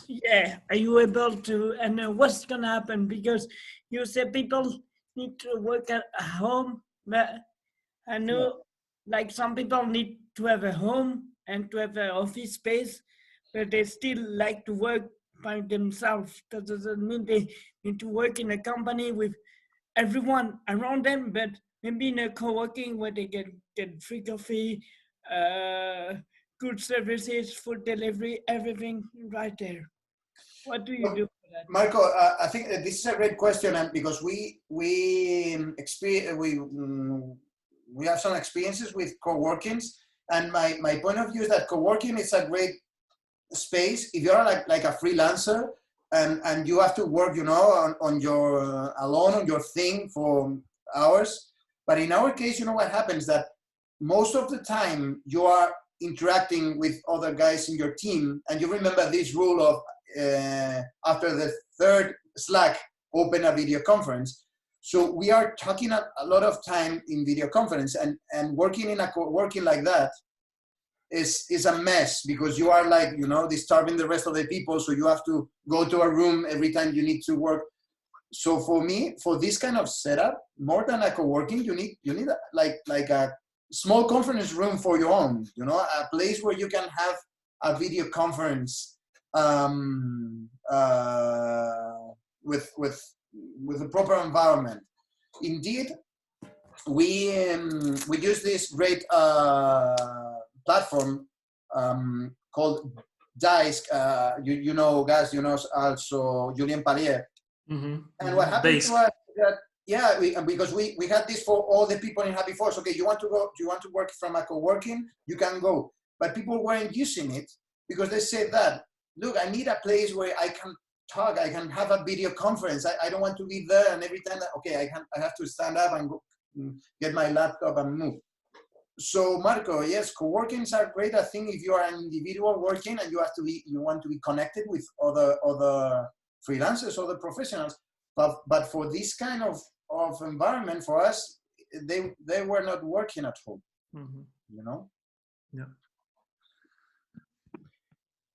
Yeah, are you able to, and what's gonna happen? Because you said people need to work at home, but I know some people need to have a home and to have an office space, but they still like to work by themselves. That doesn't mean they need to work in a company with everyone around them, but maybe in a co-working where they get free coffee, good services, food delivery, everything right there. What do you do for that? Marco, I think this is a great question, and because we have some experiences with co-workings, and my point of view is that co-working is a great space if you're like a freelancer and you have to work, on your alone on your thing for hours. But in our case, what happens that most of the time you are interacting with other guys in your team, and you remember this rule of after the third Slack, open a video conference. So we are talking a lot of time in video conference, and working in a co-working like that is a mess, because you are disturbing the rest of the people. So you have to go to a room every time you need to work. So for me, for this kind of setup, more than a co-working, you need like a small conference room for your own, a place where you can have a video conference with a proper environment. Indeed, we use this great platform called Dice. Guys, also Julien Palier. And what happened to us that because we had this for all the people in HappyForce. Okay, you want to work from a co-working, you can go. But people weren't using it because they said that, look, I need a place where I can talk, I can have a video conference. I don't want to be there, and every time I have to stand up and go get my laptop and move. So Marco, yes, co-workings are great. I think if you are an individual working and you want to be connected with other freelancers, other professionals, but for this kind of environment, for us, they were not working at home. Yeah.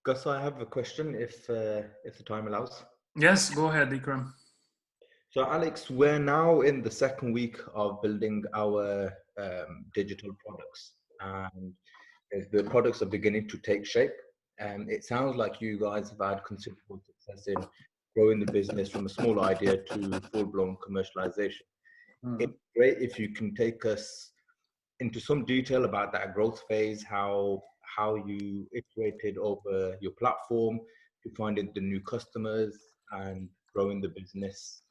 Gus, I have a question, if the time allows. Yes, go ahead, Ikram. So Alex, we're now in the second week of building our digital products, and the products are beginning to take shape. And it sounds like you guys have had considerable success in growing the business from a small idea to full-blown commercialization. It's great if you can take us into some detail about that growth phase, how you iterated over your platform to finding the new customers and growing the business.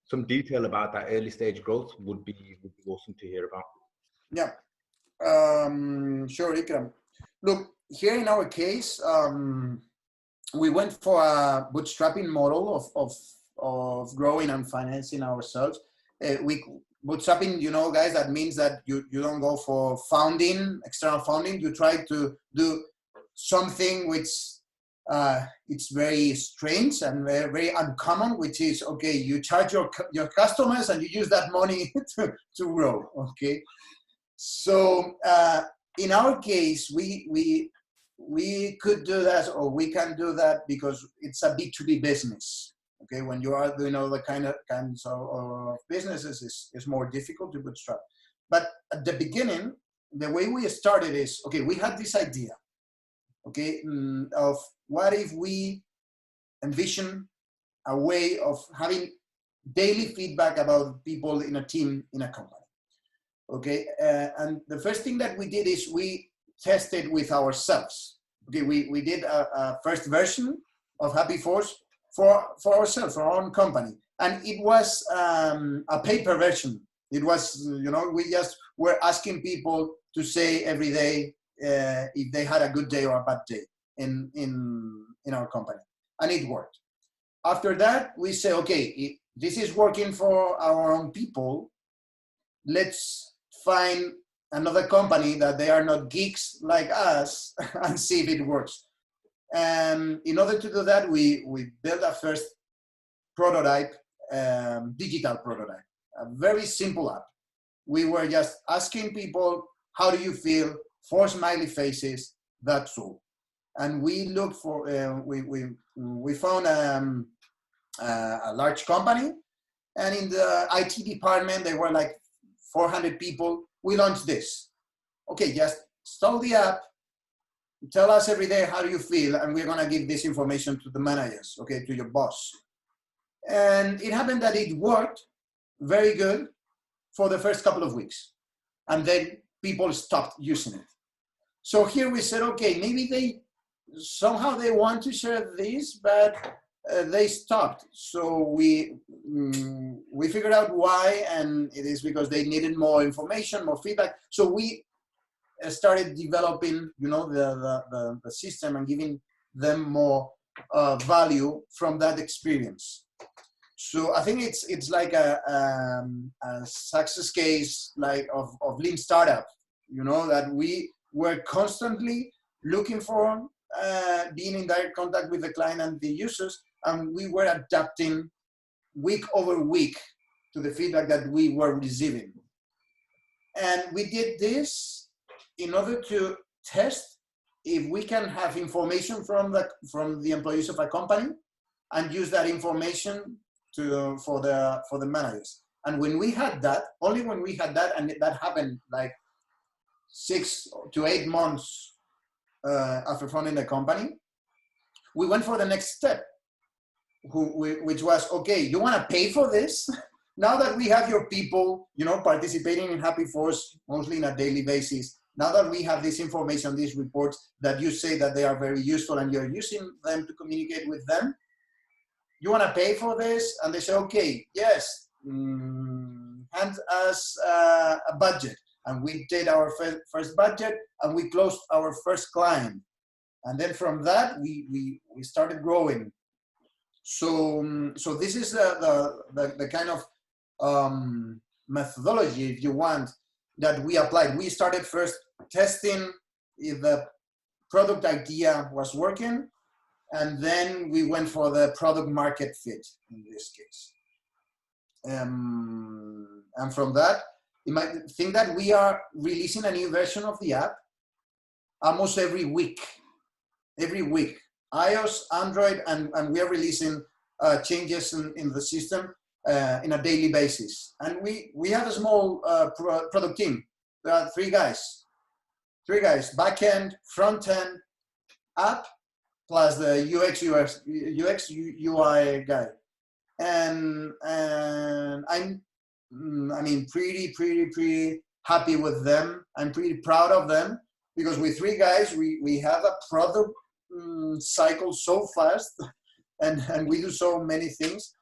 Some detail about that early stage growth would be awesome to hear about. Yeah, sure, Ikram. Look, here in our case, we went for a bootstrapping model of growing and financing ourselves. bootstrapping, you know, guys, that means that you don't go for founding, external founding. You try to do something which it's very strange and very, very uncommon, which is, okay, you charge your customers and you use that money to grow, okay? So in our case, we could do that, or we can do that because it's a B2B business. Okay, when you are doing all the kinds of businesses, it's more difficult to bootstrap. But at the beginning, the way we started is, okay, we had this idea, okay, of what if we envision a way of having daily feedback about people in a team, in a company. Okay, and the first thing that we did is we tested with ourselves. Okay, we did a first version of HappyForce for ourselves, for our own company. And it was a paper version. It was, you know, we just were asking people to say every day if they had a good day or a bad day in our company. And it worked. After that, we say, okay, this is working for our own people. Let's find another company that they are not geeks like us and see if it works. And in order to do that, we built a first prototype, digital prototype, a very simple app. We were just asking people, how do you feel? 4 smiley faces, that's all. And we looked for, we found a large company, and in the IT department, there were like 400 people. We launched this. Okay, just install the app, tell us every day how do you feel, and we're gonna give this information to the managers, okay, to your boss. And it happened that it worked very good for the first couple of weeks. And then people stopped using it. So here we said, okay, maybe somehow they want to share this, but they stopped. So we figured out why, and it is because they needed more information, more feedback. So we started developing, you know, the system and giving them more value from that experience. So I think it's like a success case like of lean startup, you know, that we were constantly looking for being in direct contact with the client and the users, and we were adapting week over week to the feedback that we were receiving. And we did this in order to test if we can have information from the employees of a company and use that information for the managers. And when we had that, only when we had that, and that happened like 6 to 8 months after founding the company, we went for the next step, which was, okay, you want to pay for this? Now that we have your people, you know, participating in HappyForce, mostly on a daily basis, now that we have this information, these reports that you say that they are very useful and you're using them to communicate with them, you want to pay for this? And they say, okay, yes, hand us a budget. And we did our first budget, and we closed our first client. And then from that, we started growing. So this is the kind of methodology, if you want, that we applied. We started first testing if the product idea was working, and then we went for the product market fit in this case. And from that, you might think that we are releasing a new version of the app almost every week. Every week, iOS, Android, and we are releasing changes in the system in a daily basis. And we have a small product team. There are 3 guys, back-end, front-end, app, plus the UX UI guy. And I'm pretty happy with them. I'm pretty proud of them, because with 3 guys, we have a product cycle so fast, and we do so many things.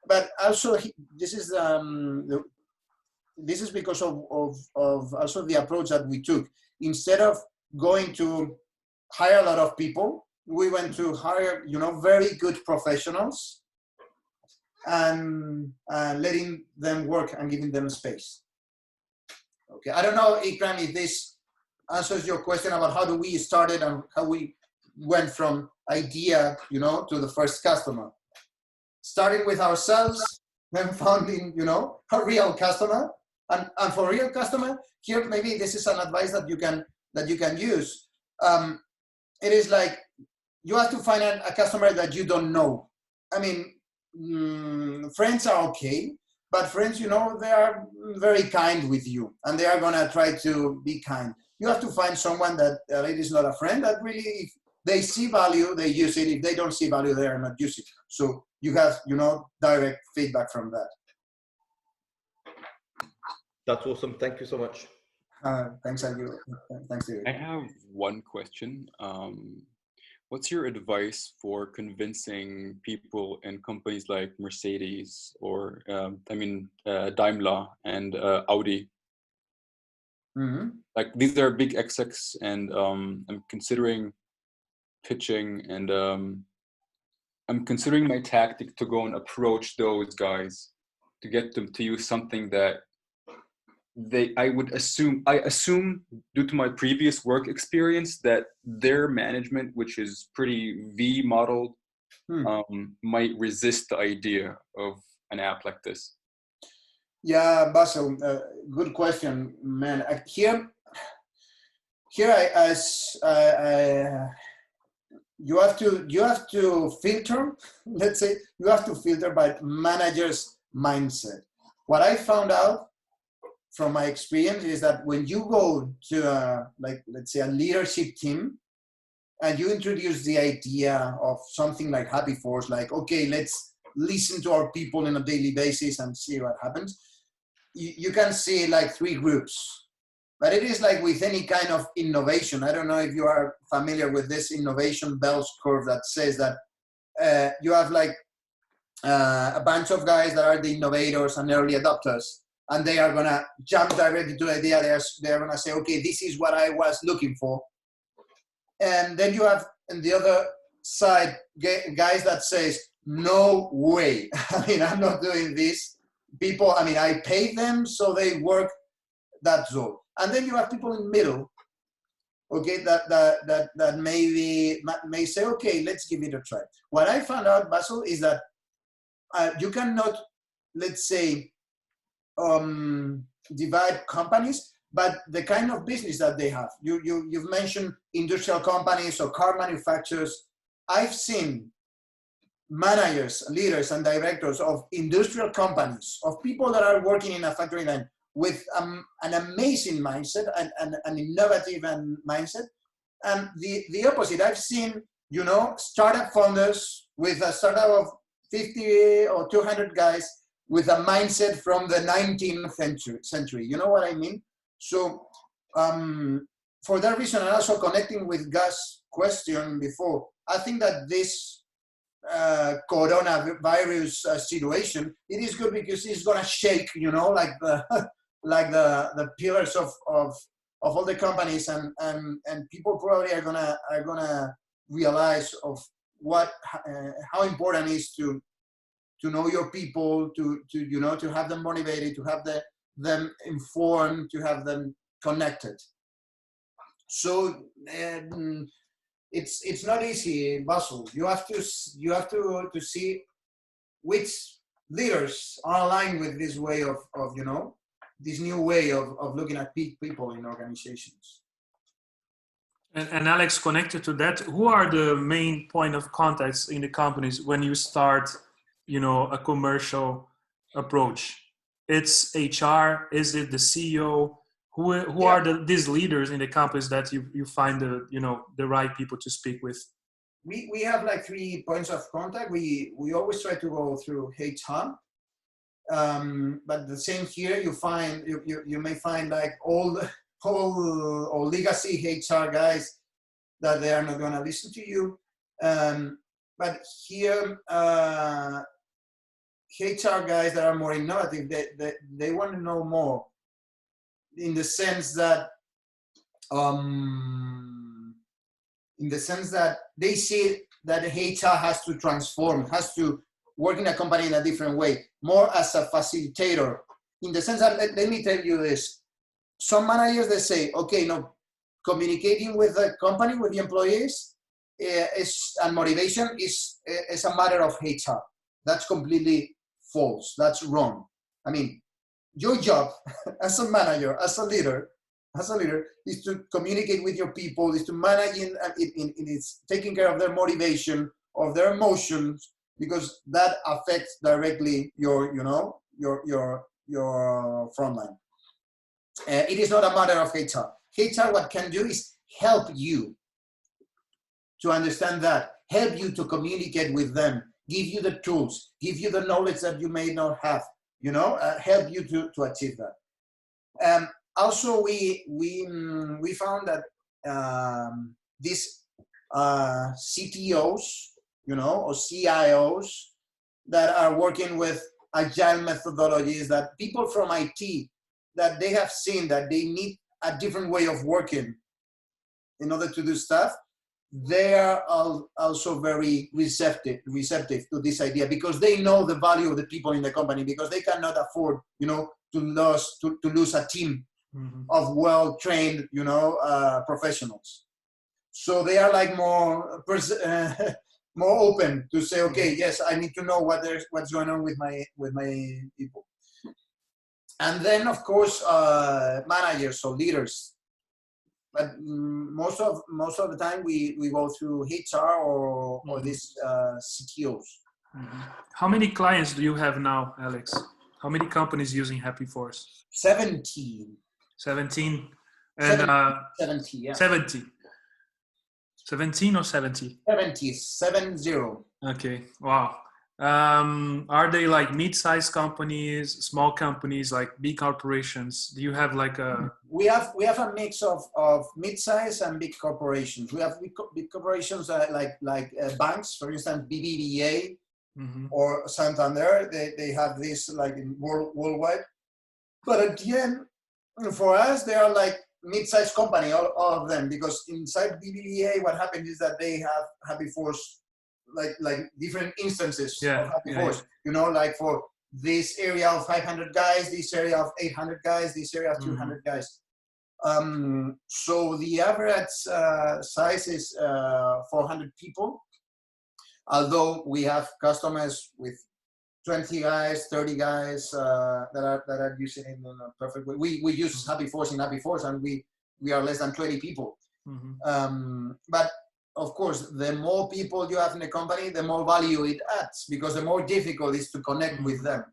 But also, this is because of also the approach that we took. Instead of going to hire a lot of people, we went to hire, you know, very good professionals and letting them work and giving them space. Okay, I don't know, Ikram, if this answers your question about how do we started and how we went from idea, you know, to the first customer. Starting with ourselves, then founding, you know, a real customer. And for real customer, here maybe this is an advice that you can use. It is like you have to find a customer that you don't know. I mean, friends are okay, but friends, you know, they are very kind with you, and they are gonna try to be kind. You have to find someone that it is not a friend, that really, if they see value, they use it. If they don't see value, they are not using it. So you have, you know, direct feedback from that. That's awesome. Thank you so much. Thanks, Andrew. Thanks, David. I have one question. What's your advice for convincing people in companies like Mercedes or, Daimler and Audi? Mm-hmm. Like, these are big execs, and I'm considering pitching, and I'm considering my tactic to go and approach those guys to get them to use something that I assume due to my previous work experience that their management, which is pretty V modeled, might resist the idea of an app like this. Yeah, Basil, good question, man. Here, you have to filter. Let's say you have to filter by manager's mindset. What I found out from my experience is that when you go to let's say a leadership team and you introduce the idea of something like HappyForce, like, okay, let's listen to our people on a daily basis and see what happens. You can see like 3 groups, but it is like with any kind of innovation. I don't know if you are familiar with this innovation bell curve that says that you have like a bunch of guys that are the innovators and early adopters, and they are going to jump directly to the idea. They're going to say, okay, this is what I was looking for. And then you have on the other side guys that says, no way. I mean, I'm not doing this. People, I mean, I pay them, so they work, that's all. And then you have people in the middle, okay, that may say, okay, let's give it a try. What I found out, Basil, is that you cannot, let's say, divide companies, but the kind of business that they have. You've mentioned industrial companies or car manufacturers. I've seen managers, leaders, and directors of industrial companies, of people that are working in a factory line with an amazing mindset and an innovative mindset. And the opposite, I've seen, you know, startup founders with a startup of 50 or 200 guys with a mindset from the 19th century. You know what I mean? So for that reason, and also connecting with Gus' question before, I think that this coronavirus situation, it is good because it's going to shake, you know, like the pillars of all the companies, and people probably are gonna realize of how important it is to know your people, to you know, to have them motivated, to have them informed, to have them connected. So it's not easy, Basil. You have to see which leaders are aligned with this way of you know, this new way of looking at people in organizations. And Alex, connected to that, who are the main point of contacts in the companies when you start, you know, a commercial approach? It's HR. Is it the CEO? Who are these leaders in the companies that you find the right people to speak with? We have like 3 points of contact. We always try to go through HR, but the same here. You may find like all legacy HR guys that they are not going to listen to you. But here, HR guys that are more innovative, they want to know more, in the sense that they see that HR has to transform, has to work in a company in a different way, more as a facilitator, in the sense that, let me tell you this. Some managers, they say, okay, no, communicating with the company, with the employees, and motivation is a matter of HR. That's completely false. That's wrong. I mean, your job as a manager, as a leader, is to communicate with your people, is to manage it's taking care of their motivation, of their emotions, because that affects directly your frontline. It is not a matter of HR. HR, what can do is help you to understand that, help you to communicate with them, give you the tools, give you the knowledge that you may not have, help you to achieve that. Also, we found that these CTOs, or CIOs that are working with agile methodologies, that people from IT, that they have seen that they need a different way of working in order to do stuff, they are also very receptive to this idea, because they know the value of the people in the company, because they cannot afford, to lose a team of well-trained, professionals. So they are like more open to say, okay, yes, I need to know what's going on with my people. And then, of course, managers or leaders. But most of the time, we go through HR or these CTOs. How many clients do you have now, Alex? How many companies using HappyForce? 17. 17. And 70, yeah. 70. 17 or 70? 70. Okay. Wow. Are they like mid-sized companies, small companies, like big corporations? Do you have like a... We have a mix of mid-size and big corporations. We have big corporations like banks, for instance, BBVA or Santander. They have this like worldwide. But at the end, for us, they are like mid-sized company, all of them, because inside BBVA, what happens is that they have HappyForce, like different instances of HappyForce. Like for this area of 500 guys, this area of 800 guys, this area of 200 guys. So the average size is 400 people, although we have customers with 20 guys, 30 guys that are using it in a perfect way. We use HappyForce in HappyForce, and we are less than 20 people. But of course, the more people you have in a company, the more value it adds, because the more difficult it is to connect with them.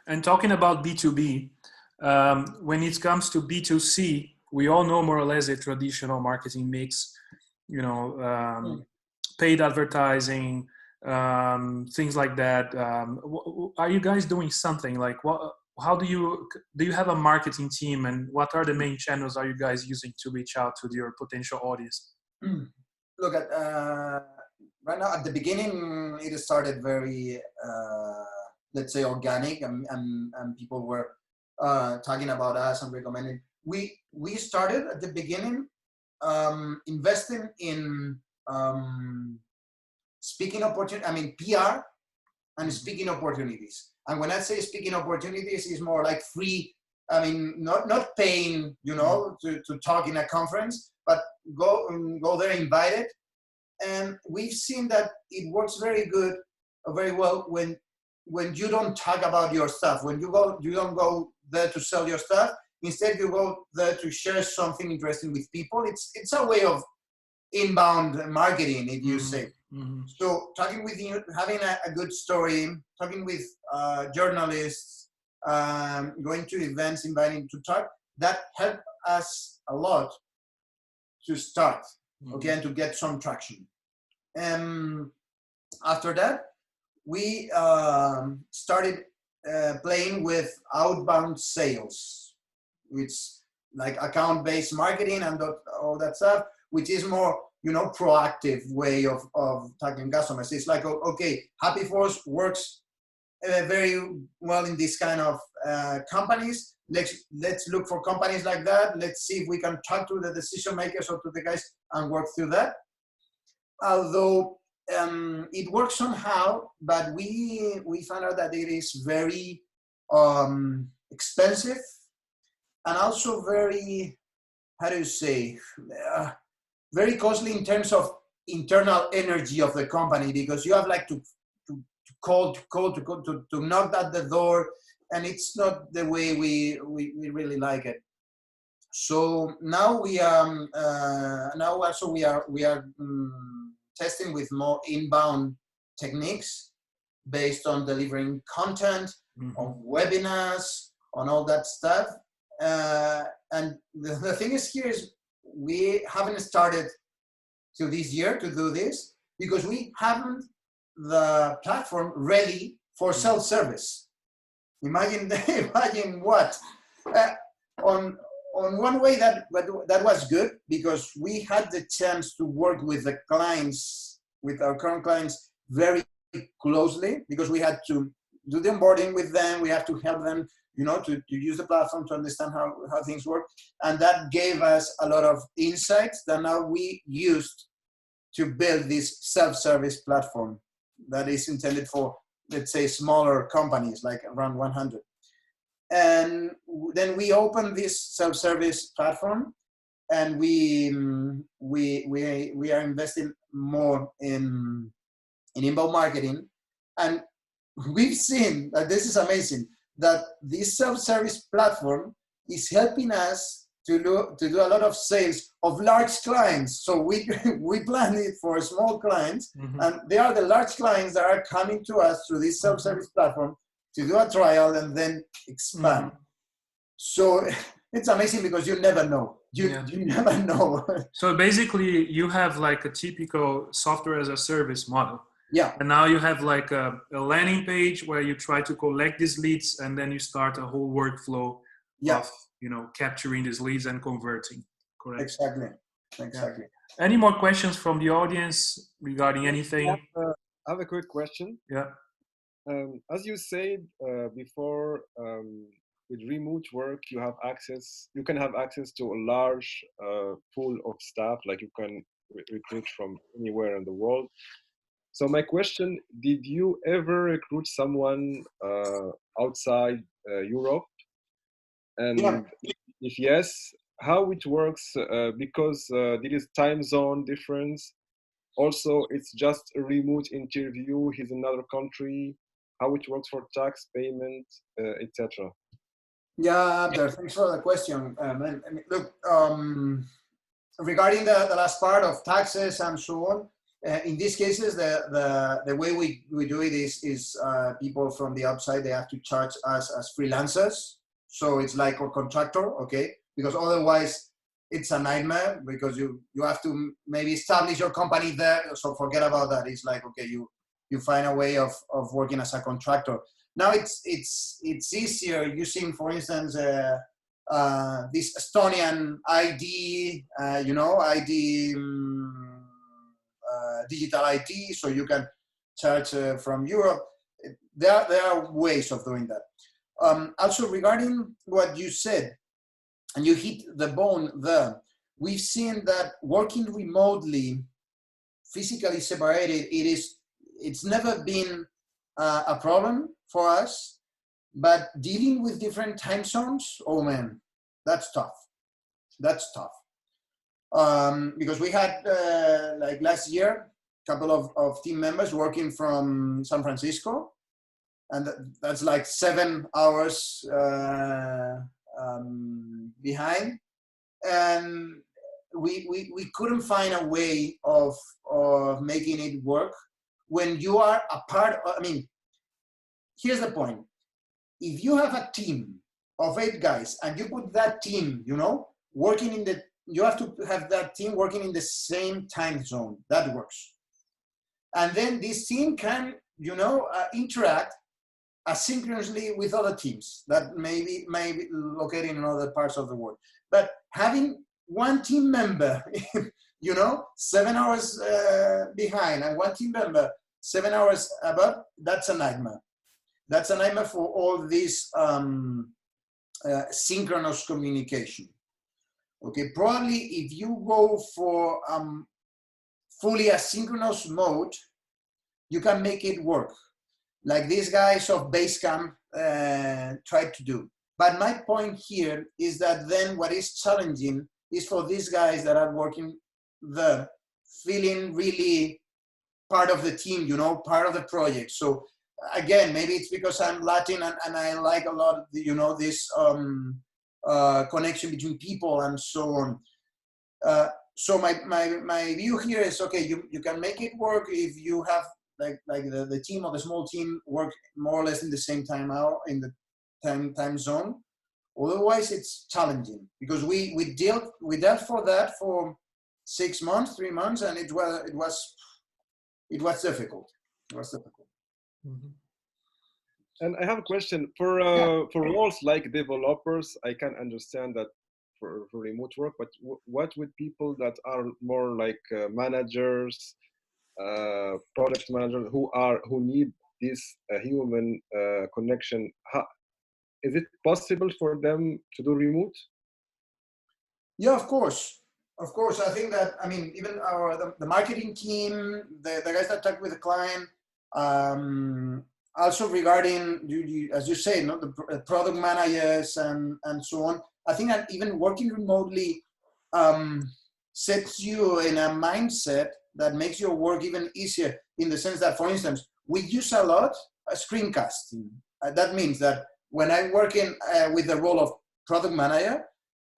And talking about B2B, when it comes to B2C, we all know more or less a traditional marketing mix, paid advertising, things like that. Are you guys doing something like how do you have a marketing team, and what are the main channels are you guys using to reach out to your potential audience? Look, right now at the beginning, it started very, let's say, organic, and people were talking about us and recommending. We started at the beginning investing in speaking opportunities, PR and speaking opportunities. And when I say speaking opportunities, it's more like free, not paying, to talk in a conference, but go there invited. And we've seen that it works very well when you don't talk about your stuff, when you don't go there to sell your stuff. Instead, you go there to share something interesting with people. It's a way of inbound marketing, if you say. So talking with you, having a good story, talking with journalists, going to events, inviting to talk, that helped us a lot to start, and to get some traction. After that, we started playing with outbound sales, which like account-based marketing and all that stuff, which is more, proactive way of tackling customers. It's like, okay, HappyForce works very well in this kind of companies. Let's look for companies like that. Let's see if we can talk to the decision makers or to the guys and work through that. Although it works somehow, but we found out that it is very expensive and also very, how do you say, very costly in terms of internal energy of the company, because you have like to call, to knock at the door, and it's not the way we really like it. So now we are testing with more inbound techniques based on delivering content, on webinars, on all that stuff. And the thing is here is we haven't started till this year to do this because we haven't the platform ready for self-service. Imagine what? On one way that was good because we had the chance to work with the clients, with our current clients very closely, because we had to do the onboarding with them. We have to help them, to use the platform to understand how things work. And that gave us a lot of insights that now we used to build this self-service platform that is intended for, let's say, smaller companies, like around 100. And then we opened this self-service platform, and we are investing more in inbound marketing. And we've seen that this is amazing, that this self-service platform is helping us to do a lot of sales of large clients. So we planned it for small clients, and they are the large clients that are coming to us through this self-service platform to do a trial and then expand. So it's amazing because you never know. You never know. So basically you have like a typical software as a service model. Yeah. And now you have like a landing page where you try to collect these leads, and then you start a whole workflow of, capturing these leads and converting. Correct? Exactly. Yeah. Any more questions from the audience regarding anything? I have a quick question. Yeah. As you said before, with remote work, you can have access to a large pool of staff, like you can recruit from anywhere in the world. So my question, did you ever recruit someone outside Europe? And if yes, how it works, because there is time zone difference. Also, it's just a remote interview. He's in another country. How it works for tax payment, etc. Yeah, Abder, thanks for the question. Look, regarding the last part of taxes and so on, in these cases, the way we do it is people from the outside, they have to charge us as freelancers. So it's like a contractor, okay? Because otherwise it's a nightmare, because you have to maybe establish your company there. So forget about that. It's like, okay, you find a way of working as a contractor. Now it's easier using, for instance, this Estonian ID, digital ID, so you can charge from Europe. There are ways of doing that. Also, regarding what you said, and you hit the bone there, we've seen that working remotely, physically separated, it's never been a problem for us, but dealing with different time zones, oh man, that's tough. That's tough. Because we had, like last year, a couple of team members working from San Francisco, and that's like 7 hours behind. And we couldn't find a way of making it work when you are a part of, here's the point. If you have a team of 8 guys and you put that team, working you have to have that team working in the same time zone. That works. And then this team can, interact asynchronously with other teams that may be located in other parts of the world. But having one team member, 7 hours behind, and one team member 7 hours above, that's a nightmare. That's a nightmare for all this synchronous communication. Okay, probably if you go for fully asynchronous mode, you can make it work, like these guys of Basecamp tried to do. But my point here is that then what is challenging is for these guys that are working there, feeling really part of the team, you know, part of the project. So again, maybe it's because I'm Latin and I like a lot, you know, this connection between people and so on. So my view here is, okay, you can make it work if you have like the team or the small team work more or less in the same time out in the time zone. Otherwise, it's challenging because we dealt for that for 6 months, 3 months, and it was difficult. It was difficult. Mm-hmm. And I have a question for roles like developers. I can understand that for remote work, but what with people that are more like managers, product managers who need this human connection? Is it possible for them to do remote? Yeah, of course. Of course, I think that, I mean, even the marketing team, the guys that talk with the client, also regarding, as you say, no, the product managers and so on. I think that even working remotely sets you in a mindset that makes your work even easier, in the sense that, for instance, we use a lot screencasting. That means that when I'm working with the role of product manager,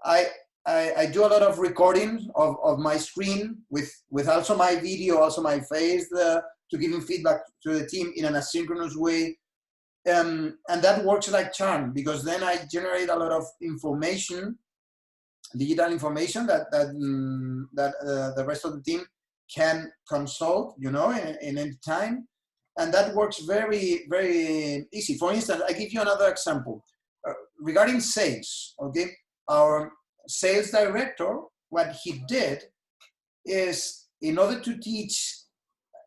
I do a lot of recording of my screen with also my video, also my face, to giving feedback to the team in an asynchronous way. And that works like charm, because then I generate a lot of information, digital information that the rest of the team can consult, you know, in any time. And that works very, very easy. For instance, I give you another example regarding sales. Okay, our sales director, what he did is, in order to teach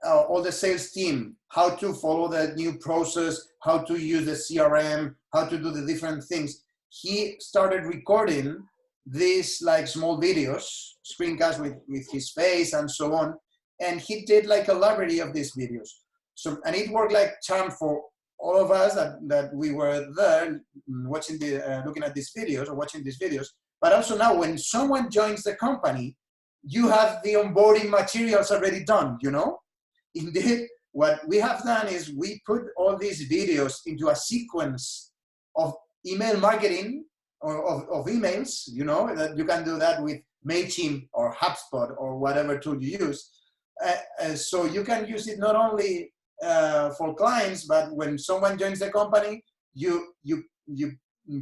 all the sales team how to follow the new process, how to use the CRM, how to do the different things, he started recording these like small videos, screencasts with his face and so on. And he did like a library of these videos. So, and it worked like charm for all of us that we were there watching looking at these videos or watching these videos. But also now when someone joins the company, you have the onboarding materials already done, you know? Indeed, what we have done is we put all these videos into a sequence of email marketing or of emails, you know, that you can do that with MailChimp or HubSpot or whatever tool you use. So you can use it not only for clients, but when someone joins the company, you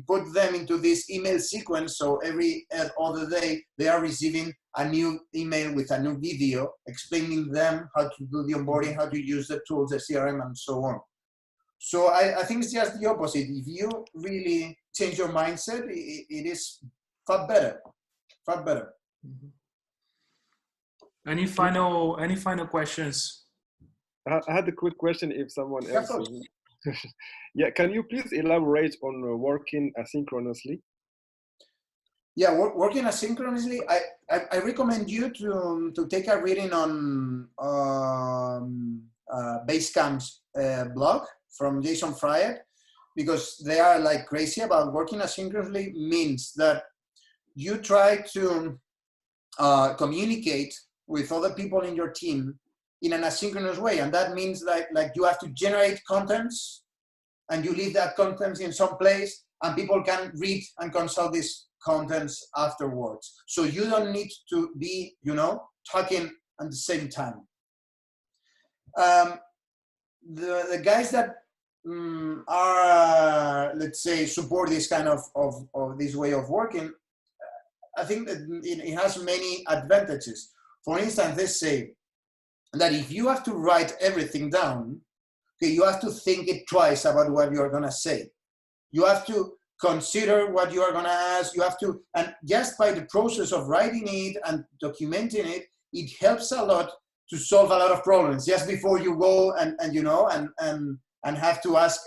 put them into this email sequence. So every other day they are receiving a new email with a new video explaining them how to do the onboarding, how to use the tools, the CRM, and so on. So I think it's just the opposite. If you really change your mindset, it is far better, far better. Mm-hmm. Any final questions? I had a quick question if someone else. Yeah, can you please elaborate on working asynchronously? Yeah, working asynchronously, I recommend you to take a reading on Basecamp's blog from Jason Fried, because they are like crazy about working asynchronously. Means that you try to communicate with other people in your team in an asynchronous way, and that means like you have to generate contents, and you leave that contents in some place, and people can read and consult these contents afterwards. So you don't need to be, you know, talking at the same time. The guys that are, let's say, support this kind of this way of working, I think that it has many advantages. For instance, let's say that if you have to write everything down, okay, you have to think it twice about what you are going to say. You have to consider what you are going to ask. You have to, and just by the process of writing it and documenting it, it helps a lot to solve a lot of problems just before you go and you know, and have to ask,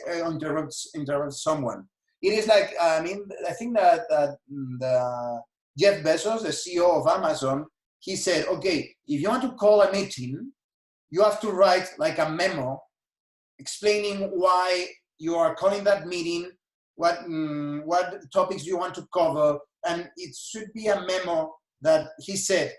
interrupt someone. It is like, I mean, I think that the Jeff Bezos, the CEO of Amazon, he said, okay, if you want to call a meeting, you have to write like a memo explaining why you are calling that meeting, what topics you want to cover, and it should be a memo that he said,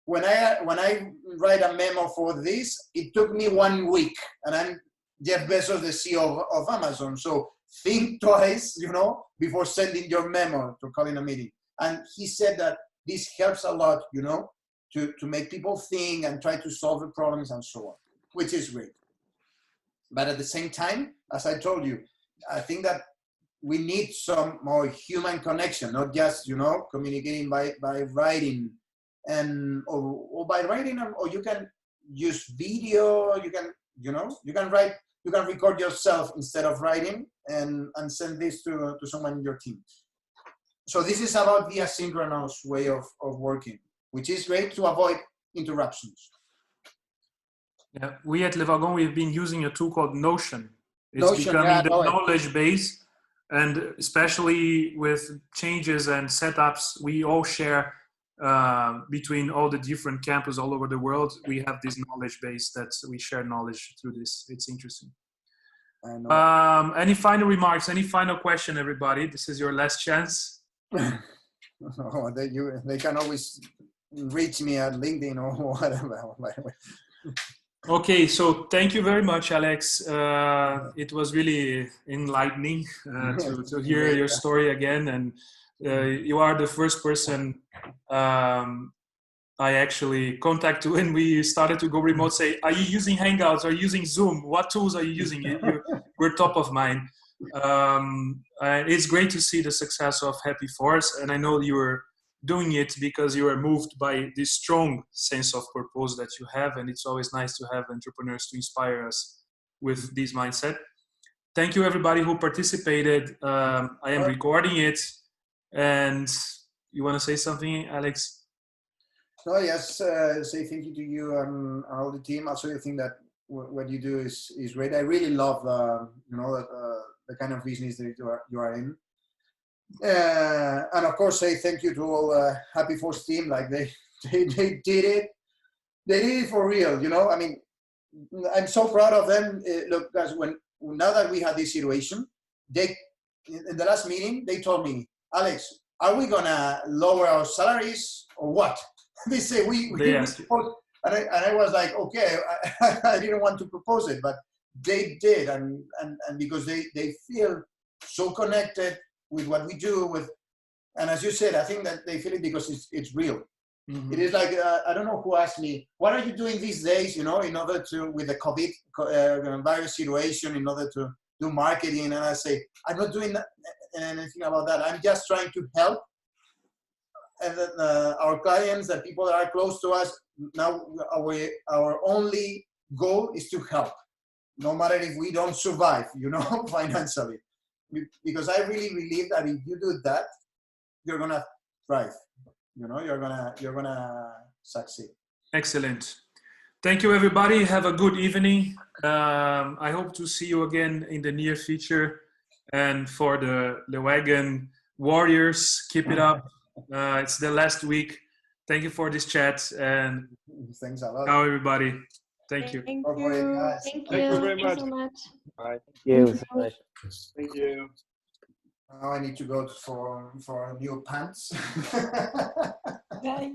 when I write a memo for this, it took me 1 week, and I'm Jeff Bezos, the CEO of Amazon. So think twice, before sending your memo to calling a meeting. And he said that this helps a lot, to make people think and try to solve the problems and so on, which is great. But at the same time, as I told you, I think that we need some more human connection, not just, communicating by writing or by writing, or you can use video, you can write, you can record yourself instead of writing and send this to someone in your team. So this is about the asynchronous way of working, which is great to avoid interruptions. Yeah, we at Le Wagon, we've been using a tool called Notion. It's becoming the knowledge base, and especially with changes and setups, we all share between all the different campuses all over the world. We have this knowledge base that we share knowledge through this. It's interesting. Any final remarks? Any final question, everybody? This is your last chance. They can always reach me at LinkedIn or whatever. Okay, so thank you very much, Alex. It was really enlightening to hear your story again, and you are the first person I actually contacted when we started to go remote. Say, are you using Hangouts? Are you using Zoom? What tools are you using? We're top of mind. It's great to see the success of HappyForce, and I know you were doing it because you are moved by this strong sense of purpose that you have, and it's always nice to have entrepreneurs to inspire us with this mindset. Thank you, everybody who participated. I am recording it, and you want to say something, Alex? No, yes, say thank you to you and all the team. Also, I think that what you do is great. I really love the kind of business that you are in. And of course, say thank you to all HappyForce team. Like they did it. They did it for real. I mean, I'm so proud of them. Look, guys, now that we had this situation, in the last meeting they told me, Alex, are we gonna lower our salaries or what? They say we propose, and I was like, okay, I didn't want to propose it, but they did, and because they feel so connected with what we do, and as you said, I think that they feel it because it's real. Mm-hmm. It is like, I don't know who asked me, what are you doing these days, in order to, with the COVID virus situation, in order to do marketing? And I say, I'm not doing anything about that. I'm just trying to help our clients, the people that are close to us. Now our only goal is to help, no matter if we don't survive, financially. Because I really believe that if you do that, you're gonna thrive. You're gonna succeed. Excellent. Thank you, everybody. Have a good evening. I hope to see you again in the near future. And for the Wagon Warriors, keep it up. It's the last week. Thank you for this chat, and thanks a lot. Ciao, everybody. Thank you. Thank you. Thank you very much. So much. Bye. Thank you so much. Thank you. Now I need to go for new pants. Bye.